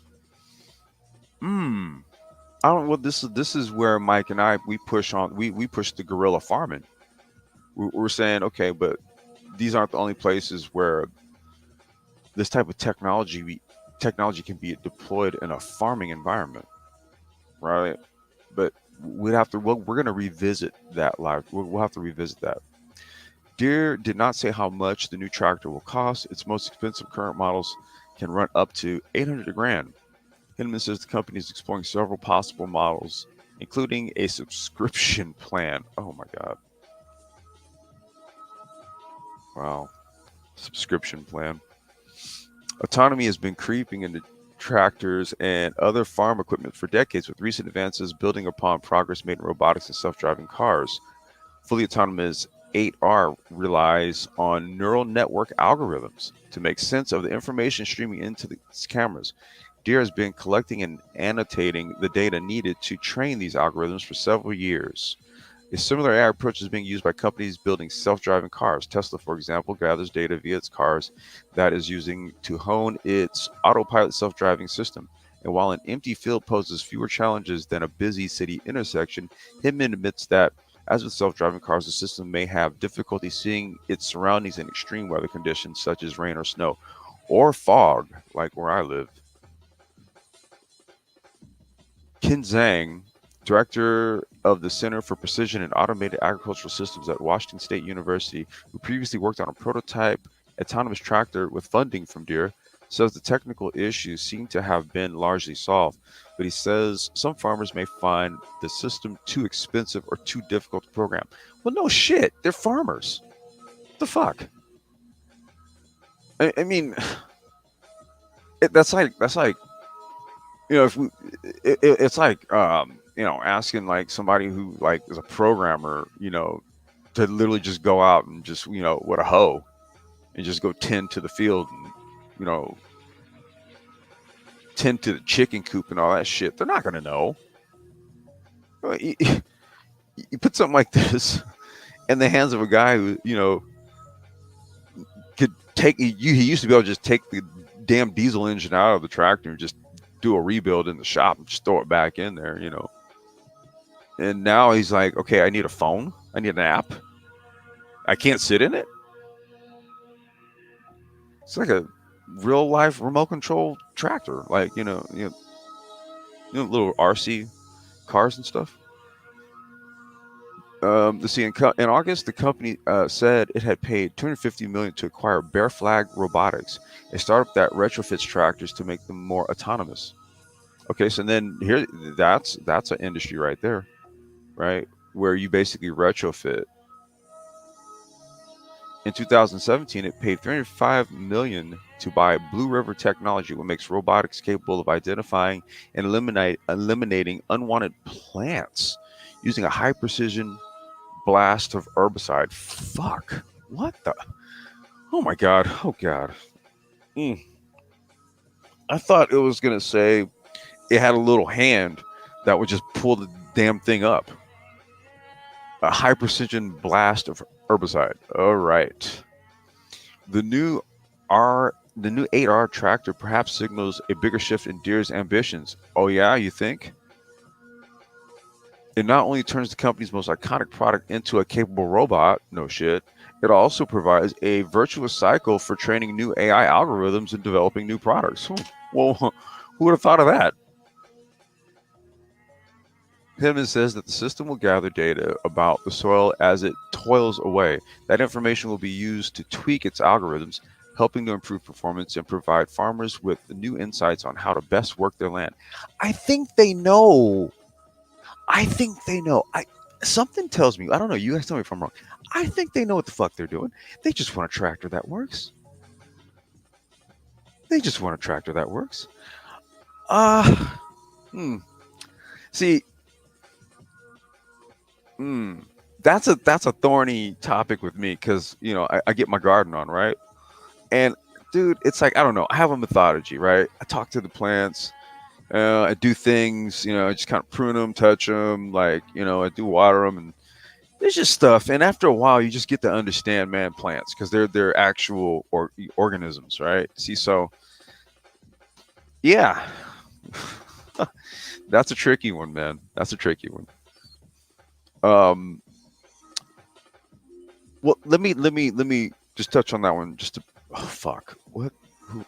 Hmm. I don't. Well, this is where Mike and I we push the guerrilla farming. We're saying okay, but these aren't the only places where this type of technology can be deployed in a farming environment, right? But we're going to revisit that live. We'll have to revisit that. Deere did not say how much the new tractor will cost. Its most expensive current models can run up to 800 grand. Hinman says the company is exploring several possible models, including a subscription plan. Oh my god! Wow, subscription plan. Autonomy has been creeping into tractors and other farm equipment for decades, with recent advances building upon progress made in robotics and self-driving cars. Fully autonomous 8R relies on neural network algorithms to make sense of the information streaming into the cameras. Deere has been collecting and annotating the data needed to train these algorithms for several years. A similar AI approach is being used by companies building self-driving cars. Tesla, for example, gathers data via its cars that is using to hone its autopilot self-driving system And while an empty field poses fewer challenges than a busy city intersection, Hinman admits that, as with self-driving cars, the system may have difficulty seeing its surroundings in extreme weather conditions such as rain or snow, or fog, like where I live. Ken Zhang, director of the Center for Precision and Automated Agricultural Systems at Washington State University, who previously worked on a prototype autonomous tractor with funding from Deere, says the technical issues seem to have been largely solved, but he says some farmers may find the system too expensive or too difficult to program. Well, no shit, they're farmers. What the fuck? I mean, that's like if we, it's like asking like somebody who like is a programmer, to literally just go out and just with a hoe and just go tend to the field and you know tend to the chicken coop and all that shit. They're not gonna know. You, you put something like this in the hands of a guy who could take. He used to be able to just take the damn diesel engine out of the tractor and just do a rebuild in the shop and just throw it back in there. And now he's like, okay, I need a phone. I need an app. I can't sit in it. It's like a real life remote control tractor, like little RC cars and stuff. Let's see. In August, the company said it had paid $250 million to acquire Bear Flag Robotics, a startup that retrofits tractors to make them more autonomous. Okay, so then here, that's an industry right there, right? Where you basically retrofit. In 2017, it paid $305 million to buy Blue River Technology, what makes robotics capable of identifying and eliminating unwanted plants using a high precision blast of herbicide. Fuck. What the? Oh my God. Oh God. I thought it was going to say it had a little hand that would just pull the damn thing up. A high precision blast of herbicide. All right. The new 8R tractor perhaps signals a bigger shift in Deere's ambitions. Oh yeah, you think? It not only turns the company's most iconic product into a capable robot, no shit, it also provides a virtuous cycle for training new AI algorithms and developing new products. Well, who would have thought of that? Hinman says that the system will gather data about the soil as it toils away. That information will be used to tweak its algorithms, helping to improve performance and provide farmers with new insights on how to best work their land. I think they know. Something tells me, I don't know, you guys tell me if I'm wrong. I think they know what the fuck they're doing. They just want a tractor that works. See, that's a thorny topic with me because I get my garden on, right? And dude, it's like I don't know. I have a methodology, right? I talk to the plants. I do things, I just kind of prune them, touch them, like I do water them, and there's just stuff. And after a while, you just get to understand, man, plants because they're actual organisms, right? See, so yeah, that's a tricky one, man. That's a tricky one. Um, well, let me just touch on that one. Just to, oh fuck, what? Who,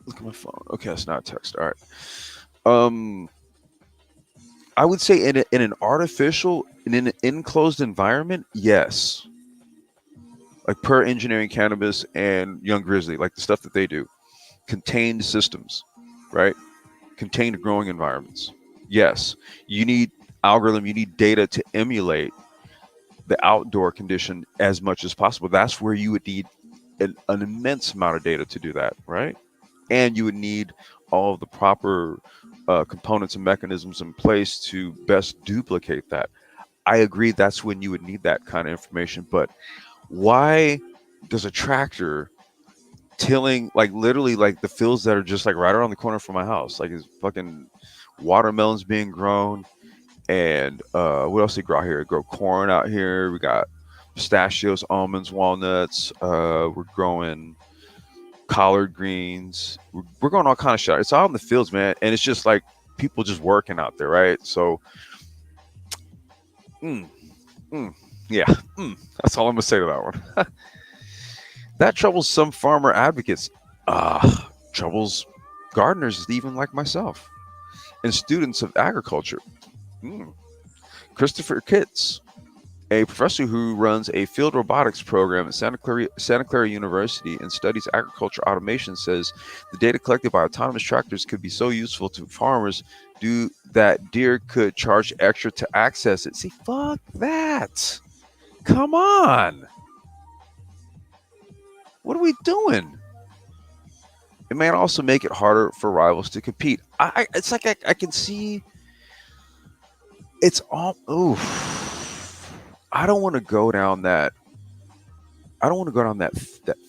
look at my phone. Okay, that's not a text. All right. Um, I would say in an enclosed environment, yes. Like Per Engineering Cannabis and Young Grizzly, like the stuff that they do, contained systems, right? Contained growing environments. Yes, you need algorithm, you need data to emulate the outdoor condition as much as possible. That's where you would need an immense amount of data to do that, right? And you would need all of the proper components and mechanisms in place to best duplicate that. I agree that's when you would need that kind of information. But why does a tractor tilling like literally like the fields that are just like right around the corner from my house, like is fucking watermelons being grown, and what else they grow out here? They grow corn out here. We got pistachios, almonds, walnuts. We're growing collard greens. We're going all kind of shit. It's all in the fields, man, and it's just like people just working out there, right? So, mm, mm, yeah, that's all I'm gonna say to that one. That troubles some farmer advocates. Troubles gardeners, even like myself, and students of agriculture. Mm. Christopher Kitts, a professor who runs a field robotics program at Santa Clara University and studies agriculture automation, says the data collected by autonomous tractors could be so useful to farmers do that Deere could charge extra to access it. See, fuck that. Come on. What are we doing? It may also make it harder for rivals to compete. It's like I can see it's all. Oof. I don't want to go down that. I don't want to go down that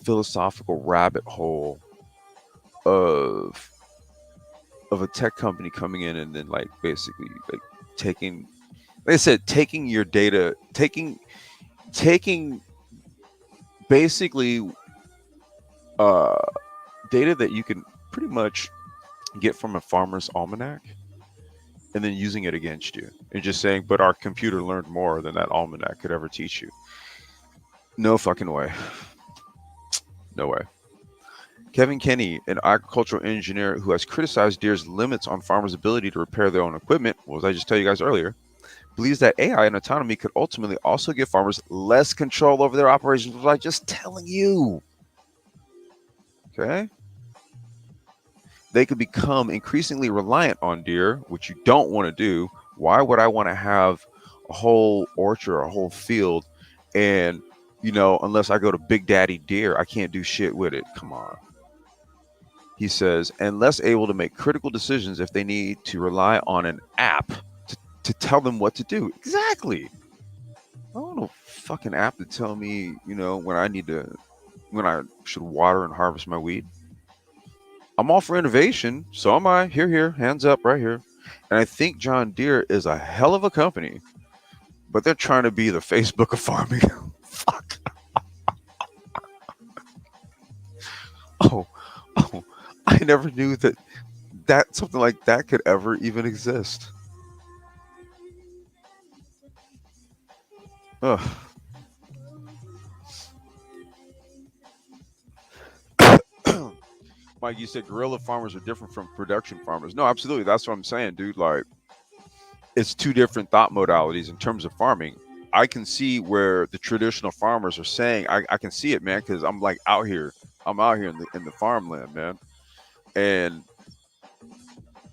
philosophical rabbit hole of a tech company coming in and then like basically like taking, like I said, taking your data, taking basically uh data that you can pretty much get from a farmer's almanac and then using it against you and just saying, but our computer learned more than that almanac could ever teach you. No fucking way. No way. Kevin Kenny, an agricultural engineer who has criticized Deere's limits on farmers' ability to repair their own equipment, what was I just tell you guys earlier, believes that AI and autonomy could ultimately also give farmers less control over their operations, was I just telling you. Okay? They could become increasingly reliant on Deere, which you don't want to do. Why would I want to have a whole orchard or a whole field and, unless I go to Big Daddy Deere, I can't do shit with it? Come on. He says, and less able to make critical decisions if they need to rely on an app to tell them what to do. Exactly. I don't know fucking app to tell me, when I should water and harvest my wheat. I'm all for innovation. So am I. Here, hands up right here. And I think John Deere is a hell of a company, but they're trying to be the Facebook of farming. Fuck. Oh, I never knew that something like that could ever even exist. Ugh. Mike, you said guerrilla farmers are different from production farmers. No, absolutely. That's what I'm saying, dude. Like, it's two different thought modalities in terms of farming. I can see where the traditional farmers are saying, I can see it, man, because I'm like out here. I'm out here in the farmland, man. And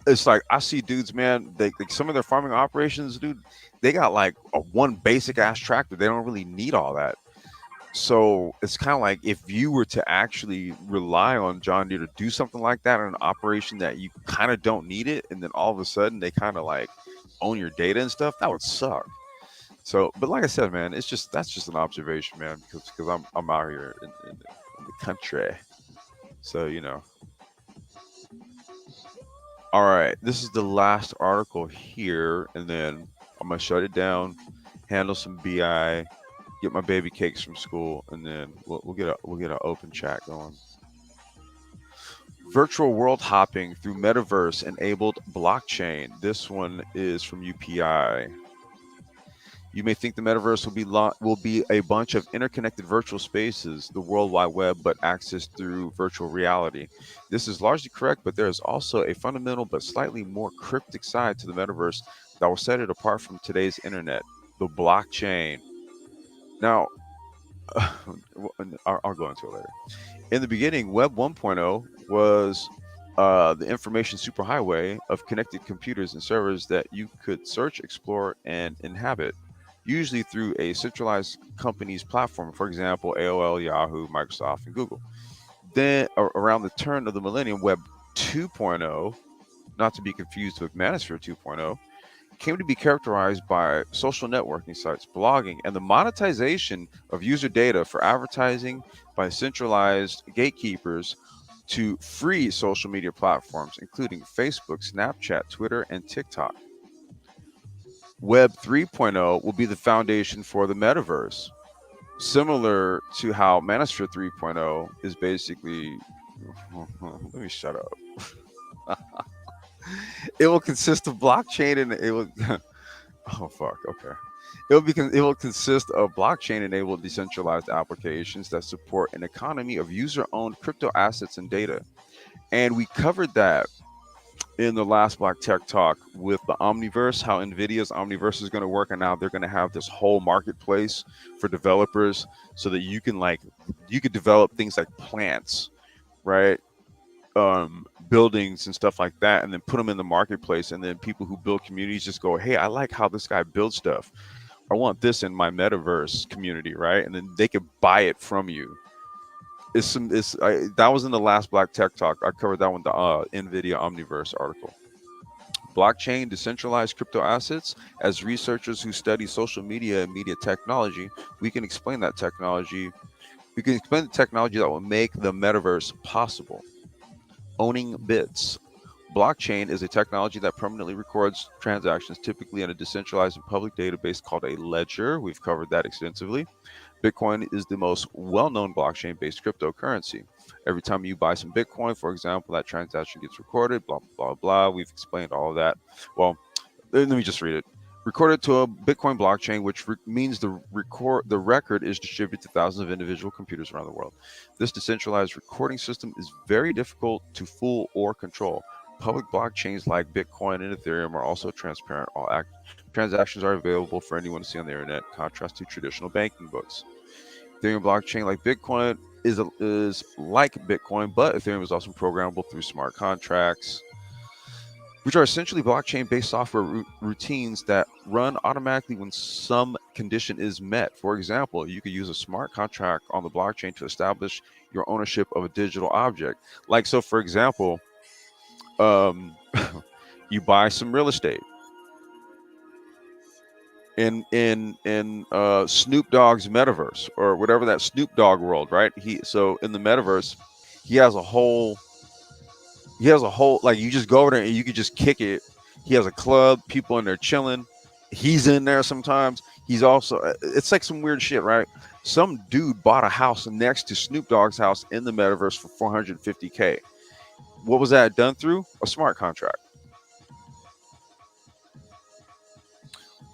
it's like I see dudes, man. They like some of their farming operations, dude. They got like a one basic ass tractor. They don't really need all that. So it's kind of like if you were to actually rely on John Deere to do something like that in an operation that you kind of don't need it, and then all of a sudden they kind of like own your data and stuff, that would suck. So, but like I said, man, that's just an observation, man, because I'm out here in the country. So all right, this is the last article here, and then I'm gonna shut it down, handle some BI, get my baby cakes from school, and then we'll get an open chat going. Virtual world hopping through metaverse enabled blockchain. This one is from UPI. You may think the metaverse will be a bunch of interconnected virtual spaces, the World Wide Web, but accessed through virtual reality. This is largely correct, but there is also a fundamental but slightly more cryptic side to the metaverse that will set it apart from today's internet: the blockchain. Now, I'll go into it later. In the beginning, Web 1.0 was the information superhighway of connected computers and servers that you could search, explore, and inhabit, usually through a centralized company's platform, for example, AOL, Yahoo, Microsoft, and Google. Then, around the turn of the millennium, Web 2.0, not to be confused with Manosphere 2.0, came to be characterized by social networking sites, blogging, and the monetization of user data for advertising by centralized gatekeepers to free social media platforms, including Facebook, Snapchat, Twitter, and TikTok. Web 3.0 will be the foundation for the metaverse, similar to how Manosphere 3.0 is basically Let me shut up. It will consist of blockchain and it will. Oh fuck. Okay. It will consist of blockchain-enabled decentralized applications that support an economy of user-owned crypto assets and data. And we covered that in the last Black Tech Talk with the Omniverse, how NVIDIA's Omniverse is going to work, and now they're going to have this whole marketplace for developers, so that you could develop things like plants, right? Buildings and stuff like that, and then put them in the marketplace, and then people who build communities just go, hey, I like how this guy builds stuff. I want this in my metaverse community, right? And then they could buy it from you. That was in the last Black Tech Talk. I covered that one, the NVIDIA Omniverse article. Blockchain, decentralized crypto assets. As researchers who study social media and media technology, we can explain that technology. We can explain the technology that will make the metaverse possible. Owning bits. Blockchain is a technology that permanently records transactions, typically in a decentralized and public database called a ledger. We've covered that extensively. Bitcoin is the most well-known blockchain-based cryptocurrency. Every time you buy some Bitcoin, for example, that transaction gets recorded, blah, blah, blah. We've explained all of that. Well, let me just read it. Recorded to a Bitcoin blockchain, which means the record is distributed to thousands of individual computers around the world. This decentralized recording system is very difficult to fool or control. Public blockchains like Bitcoin and Ethereum are also transparent. All transactions are available for anyone to see on the internet, in contrast to traditional banking books. Ethereum blockchain, like Bitcoin, is like Bitcoin, but Ethereum is also programmable through smart contracts, which are essentially blockchain-based software routines that run automatically when some condition is met. For example, you could use a smart contract on the blockchain to establish your ownership of a digital object. Like, so for example, um, you buy some real estate in Snoop Dogg's metaverse or whatever, that Snoop Dogg world, right? So in the metaverse, he has a whole like, you just go over there and you could just kick it. He has a club, people in there chilling. He's in there sometimes. He's also, it's like some weird shit, right? Some dude bought a house next to Snoop Dogg's house in the metaverse for 450K. What was that done through? A smart contract.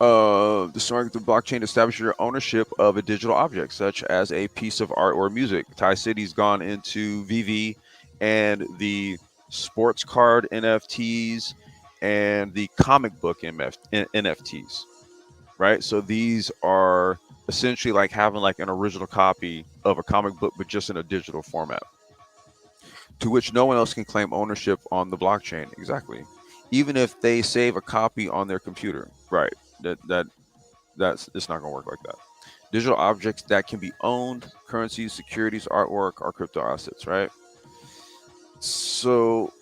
The blockchain establishes your ownership of a digital object, such as a piece of art or music. Thai City's gone into VV and the sports card NFTs and the comic book NFTs, right? So these are essentially like having like an original copy of a comic book, but just in a digital format, to which no one else can claim ownership on the blockchain. Exactly. Even if they save a copy on their computer, right? That's it's not going to work like that. Digital objects that can be owned, currencies, securities, artwork, are crypto assets, right? So,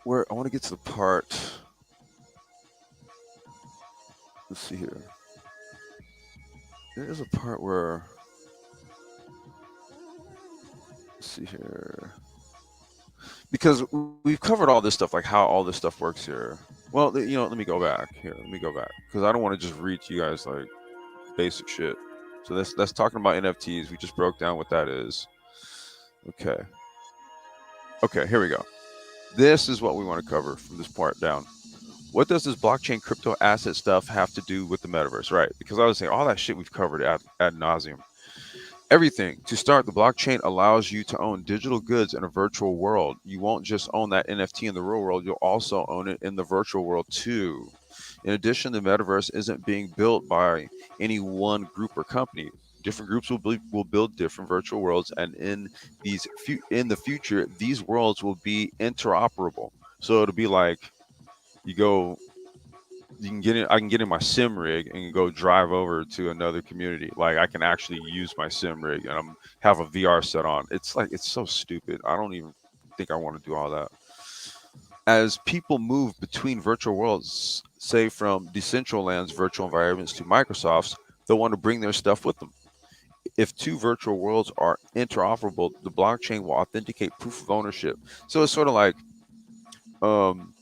where I want to get to the part. Let's see here. There is a part where. Let's see here. Because we've covered all this stuff, like how all this stuff works here. Well, let me go back here. Let me go back because I don't want to just read to you guys like basic shit. So that's talking about NFTs. We just broke down what that is. Okay. Okay, here we go. This is what we want to cover from this part down. What does this blockchain crypto asset stuff have to do with the metaverse, right? Because I was saying all that shit we've covered ad nauseum. Everything. To start, the blockchain allows you to own digital goods in a virtual world. You won't just own that NFT in the real world, you'll also own it in the virtual world too. In addition, the metaverse isn't being built by any one group or company. Different groups will build different virtual worlds, and in the future, these worlds will be interoperable. So it'll be like you go you can get in I can get in my sim rig and go drive over to another community. Like, I can actually use my sim rig and have a VR set on. It's like, it's so stupid. I don't even think I want to do all that. As people move between virtual worlds, say from Decentraland's virtual environments to Microsoft's, they'll want to bring their stuff with them. If two virtual worlds are interoperable, the blockchain will authenticate proof of ownership. So it's sort of like, um,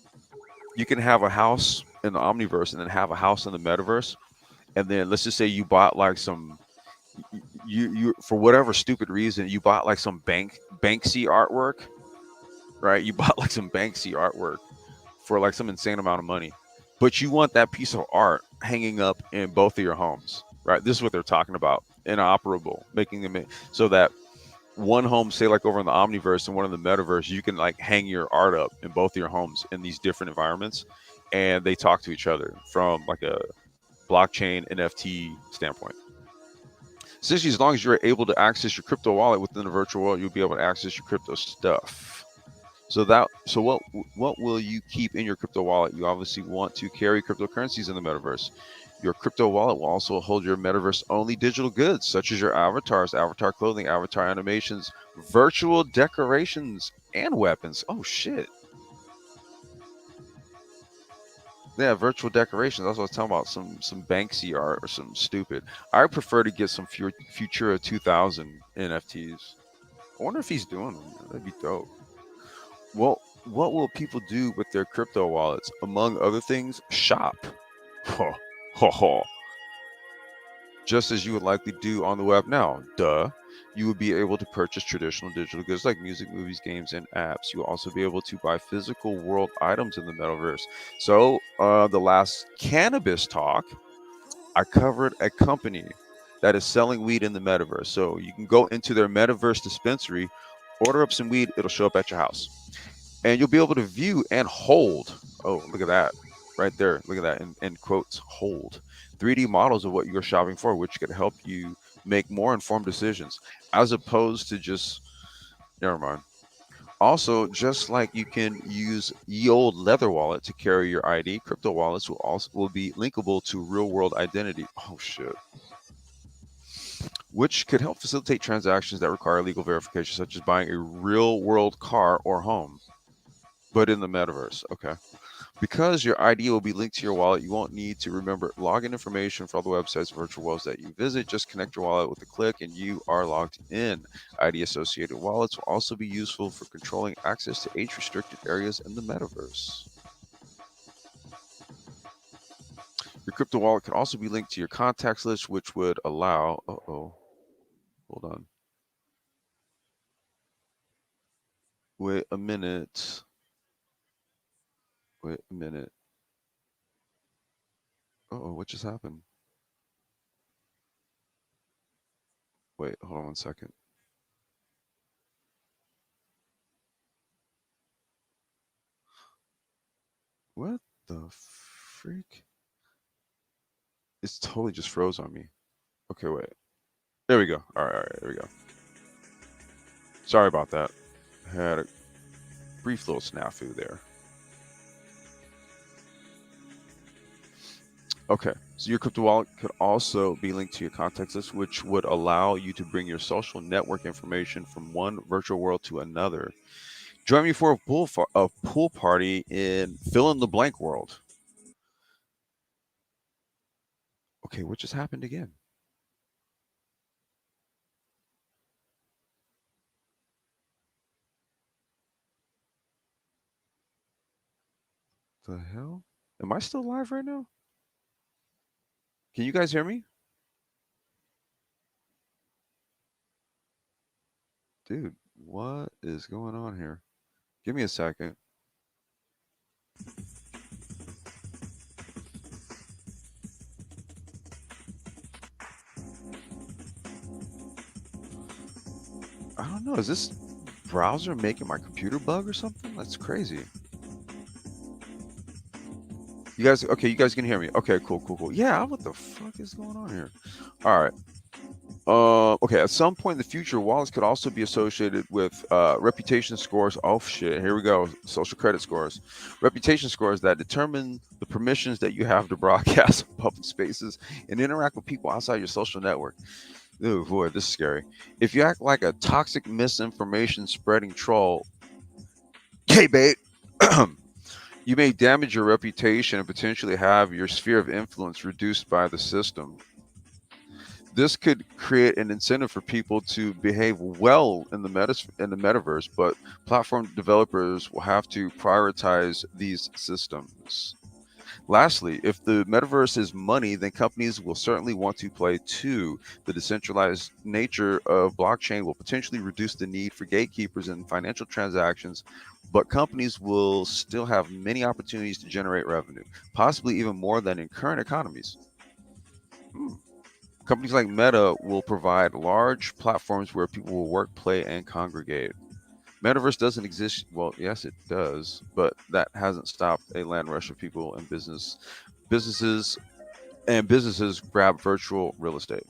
you can have a house in the Omniverse and then have a house in the metaverse. And then let's just say you bought like some, you for whatever stupid reason, you bought like some Banksy artwork, right? You bought like some Banksy artwork for like some insane amount of money, but you want that piece of art hanging up in both of your homes, right? This is what they're talking about, inoperable, making them so that one home, say like over in the Omniverse and one in the Metaverse, you can like hang your art up in both of your homes in these different environments, and they talk to each other from like a blockchain NFT standpoint. Essentially, as long as you're able to access your crypto wallet within the virtual world, you'll be able to access your crypto stuff. So what will you keep in your crypto wallet? You obviously want to carry cryptocurrencies in the metaverse. Your crypto wallet will also hold your metaverse only digital goods, such as your avatars, avatar clothing, avatar animations, virtual decorations, and weapons. Oh shit. Yeah, virtual decorations. That's what I was talking about. Some Banksy art or some stupid. I prefer to get some Futura 2000 NFTs. I wonder if he's doing them. That'd be dope. Well, what will people do with their crypto wallets? Among other things, shop. Ho, ho, ho. Just as you would likely do on the web now. Duh. You would be able to purchase traditional digital goods like music, movies, games, and apps. You will also be able to buy physical world items in the metaverse. So, the last cannabis talk, I covered a company that is selling weed in the metaverse. So, you can go into their metaverse dispensary, order up some weed, it'll show up at your house, and you'll be able to view and hold. Oh, look at that right there. Look at that in quotes, hold 3D models of what you're shopping for, which could help you make more informed decisions as opposed to just, never mind. Also, just like you can use ye old leather wallet to carry your ID, crypto wallets will be linkable to real world identity. Oh shit. Which could help facilitate transactions that require legal verification, such as buying a real world car or home, but in the metaverse. Okay. Because your ID will be linked to your wallet, you won't need to remember login information for all the websites and virtual worlds that you visit. Just connect your wallet with a click and you are logged in. ID associated wallets will also be useful for controlling access to age restricted areas in the metaverse. Your crypto wallet can also be linked to your contacts list, which would allow. Hold on. Wait a minute. Wait a minute. What just happened? Wait, hold on one second. What the freak? It's totally just froze on me. Okay, wait. There we go. All right, there we go. Sorry about that. Had a brief little snafu there. Okay, so your crypto wallet could also be linked to your contacts list, which would allow you to bring your social network information from one virtual world to another. Join me for a pool party in fill in the blank world. Okay, what just happened again? The hell? Am I still live right now? Can you guys hear me? Dude, what is going on here? Give me a second. I don't know. Is this browser making my computer bug or something? That's crazy. You guys, okay? You guys can hear me? Okay, cool, cool, cool. Yeah, what the fuck is going on here? All right. Okay. At some point in the future, wallets could also be associated with reputation scores. Oh shit! Here we go. Social credit scores, reputation scores that determine the permissions that you have to broadcast in public spaces and interact with people outside your social network. Ooh, boy, this is scary. If you act like a toxic misinformation spreading troll, hey, bait. You may damage your reputation and potentially have your sphere of influence reduced by the system. This could create an incentive for people to behave well in in the metaverse, but platform developers will have to prioritize these systems. Lastly, if the metaverse is money, then companies will certainly want to play too. The decentralized nature of blockchain will potentially reduce the need for gatekeepers in financial transactions, but companies will still have many opportunities to generate revenue, possibly even more than in current economies. Hmm. Companies like Meta will provide large platforms where people will work, play, and congregate. Metaverse doesn't exist. Well, yes, it does, but that hasn't stopped a land rush of people and businesses businesses grab virtual real estate.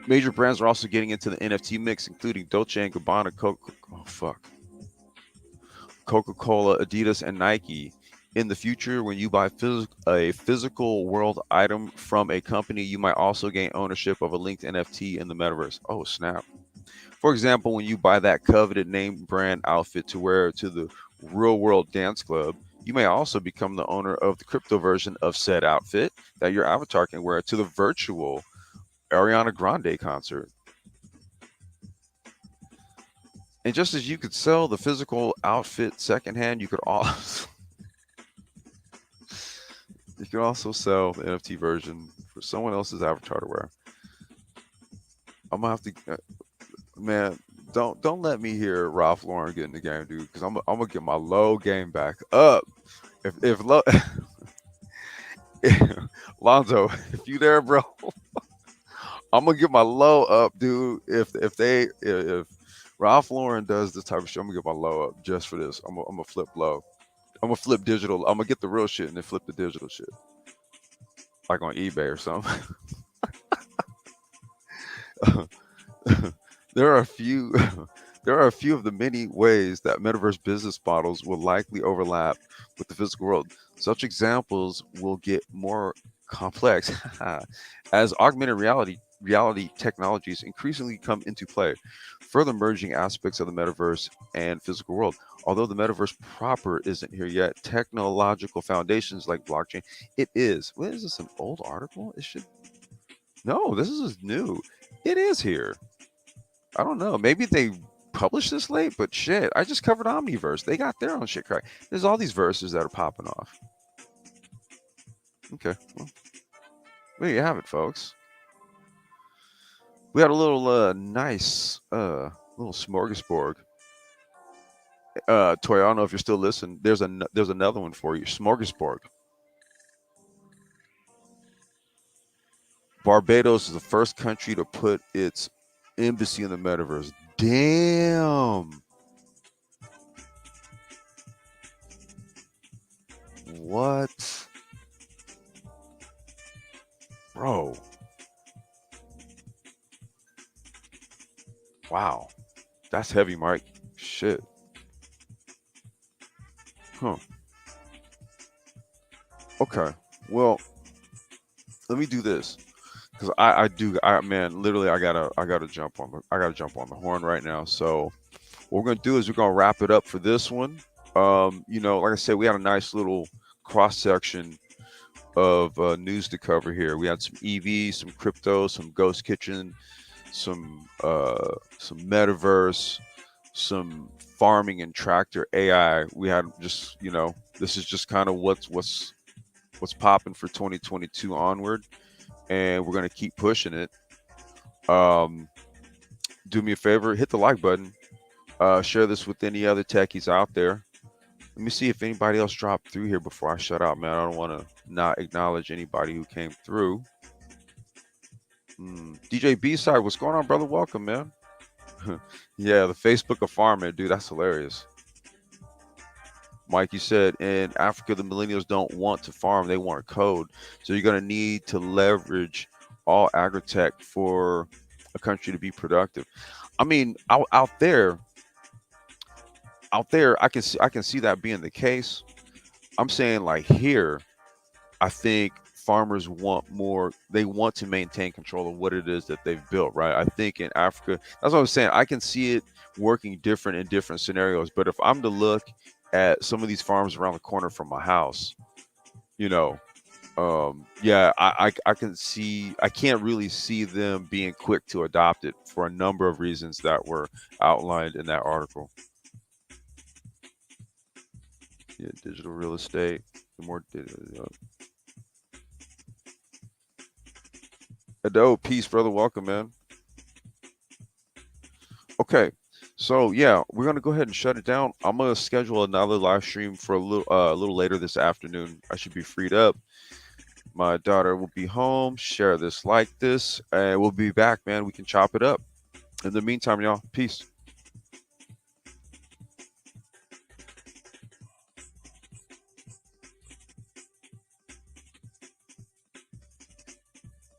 Major brands are also getting into the NFT mix, including Dolce and Gabbana, Coca-Cola, Adidas, and Nike. In the future, when you buy a physical world item from a company, you might also gain ownership of a linked NFT in the metaverse. Oh, snap. For example, when you buy that coveted name brand outfit to wear to the real world dance club, you may also become the owner of the crypto version of said outfit that your avatar can wear to the virtual Ariana Grande concert. And just as you could sell the physical outfit secondhand, you could also you can also sell the NFT version for someone else's avatar to wear. I'm gonna have to, man. Don't let me hear Ralph Lauren get in the game, dude, because I'm gonna get my low game back up. If low, Lonzo, if you there, bro, I'm gonna get my low up, dude. If Ralph Lauren does this type of shit, I'm gonna get my low up just for this. I'm gonna flip low. I'm gonna flip digital. I'm gonna get the real shit and then flip the digital shit, like on eBay or something. there are a few there are a few of the many ways that metaverse business models will likely overlap with the physical world. Such examples will get more complex as augmented reality technologies increasingly come into play, further merging aspects of the metaverse and physical world. Although the metaverse proper isn't here yet, technological foundations like blockchain, it is. What is this? An old article? It should no. This is new. It is here. I don't know. Maybe they published this late, but shit, I just covered Omniverse. They got their own shit correct. There's all these verses that are popping off. Okay, well, there you have it, folks. We had a little nice little smorgasbord. Toy, I don't know if you're still listening. There's another one for you. Smorgasbord. Barbados is the first country to put its embassy in the metaverse. Damn. What? Bro. Wow. That's heavy, Mike. Shit. Huh. Okay. Well, let me do this because I man, literally, I gotta jump on the horn right now. So what we're gonna do is we're gonna wrap it up for this one. Like I said, we had a nice little cross section of news to cover here. We had some EV, some crypto, some ghost kitchen, some metaverse, some farming and tractor AI. We had just this is just kind of what's popping for 2022 onward, and we're gonna keep pushing it. Um, do me a favor, hit the like button. Share this with any other techies out there. Let me see if anybody else dropped through here before I shut out, man. I don't want to not acknowledge anybody who came through. DJ B side, what's going on, brother? Welcome, man. Yeah, the Facebook of farming, dude. That's hilarious. Mike, you said in Africa, the millennials don't want to farm, they want to code. So you're going to need to leverage all agri-tech for a country to be productive. I mean, out there, I can see that being the case. I'm saying like here, I think farmers want more. They want to maintain control of what it is that they've built, right? I think in Africa, that's what I'm saying. I can see it working different in different scenarios. But if I'm to look at some of these farms around the corner from my house, you know, yeah, I can see. I can't really see them being quick to adopt it for a number of reasons that were outlined in that article. Yeah, digital real estate. The more Ado, peace, brother. Welcome, man. Okay, So yeah, we're gonna go ahead and shut it down. I'm gonna schedule another live stream for a little later this afternoon. I should be freed up. My daughter will be home. Share this, like this, and we'll be back, man. We can chop it up. In the meantime, y'all, peace.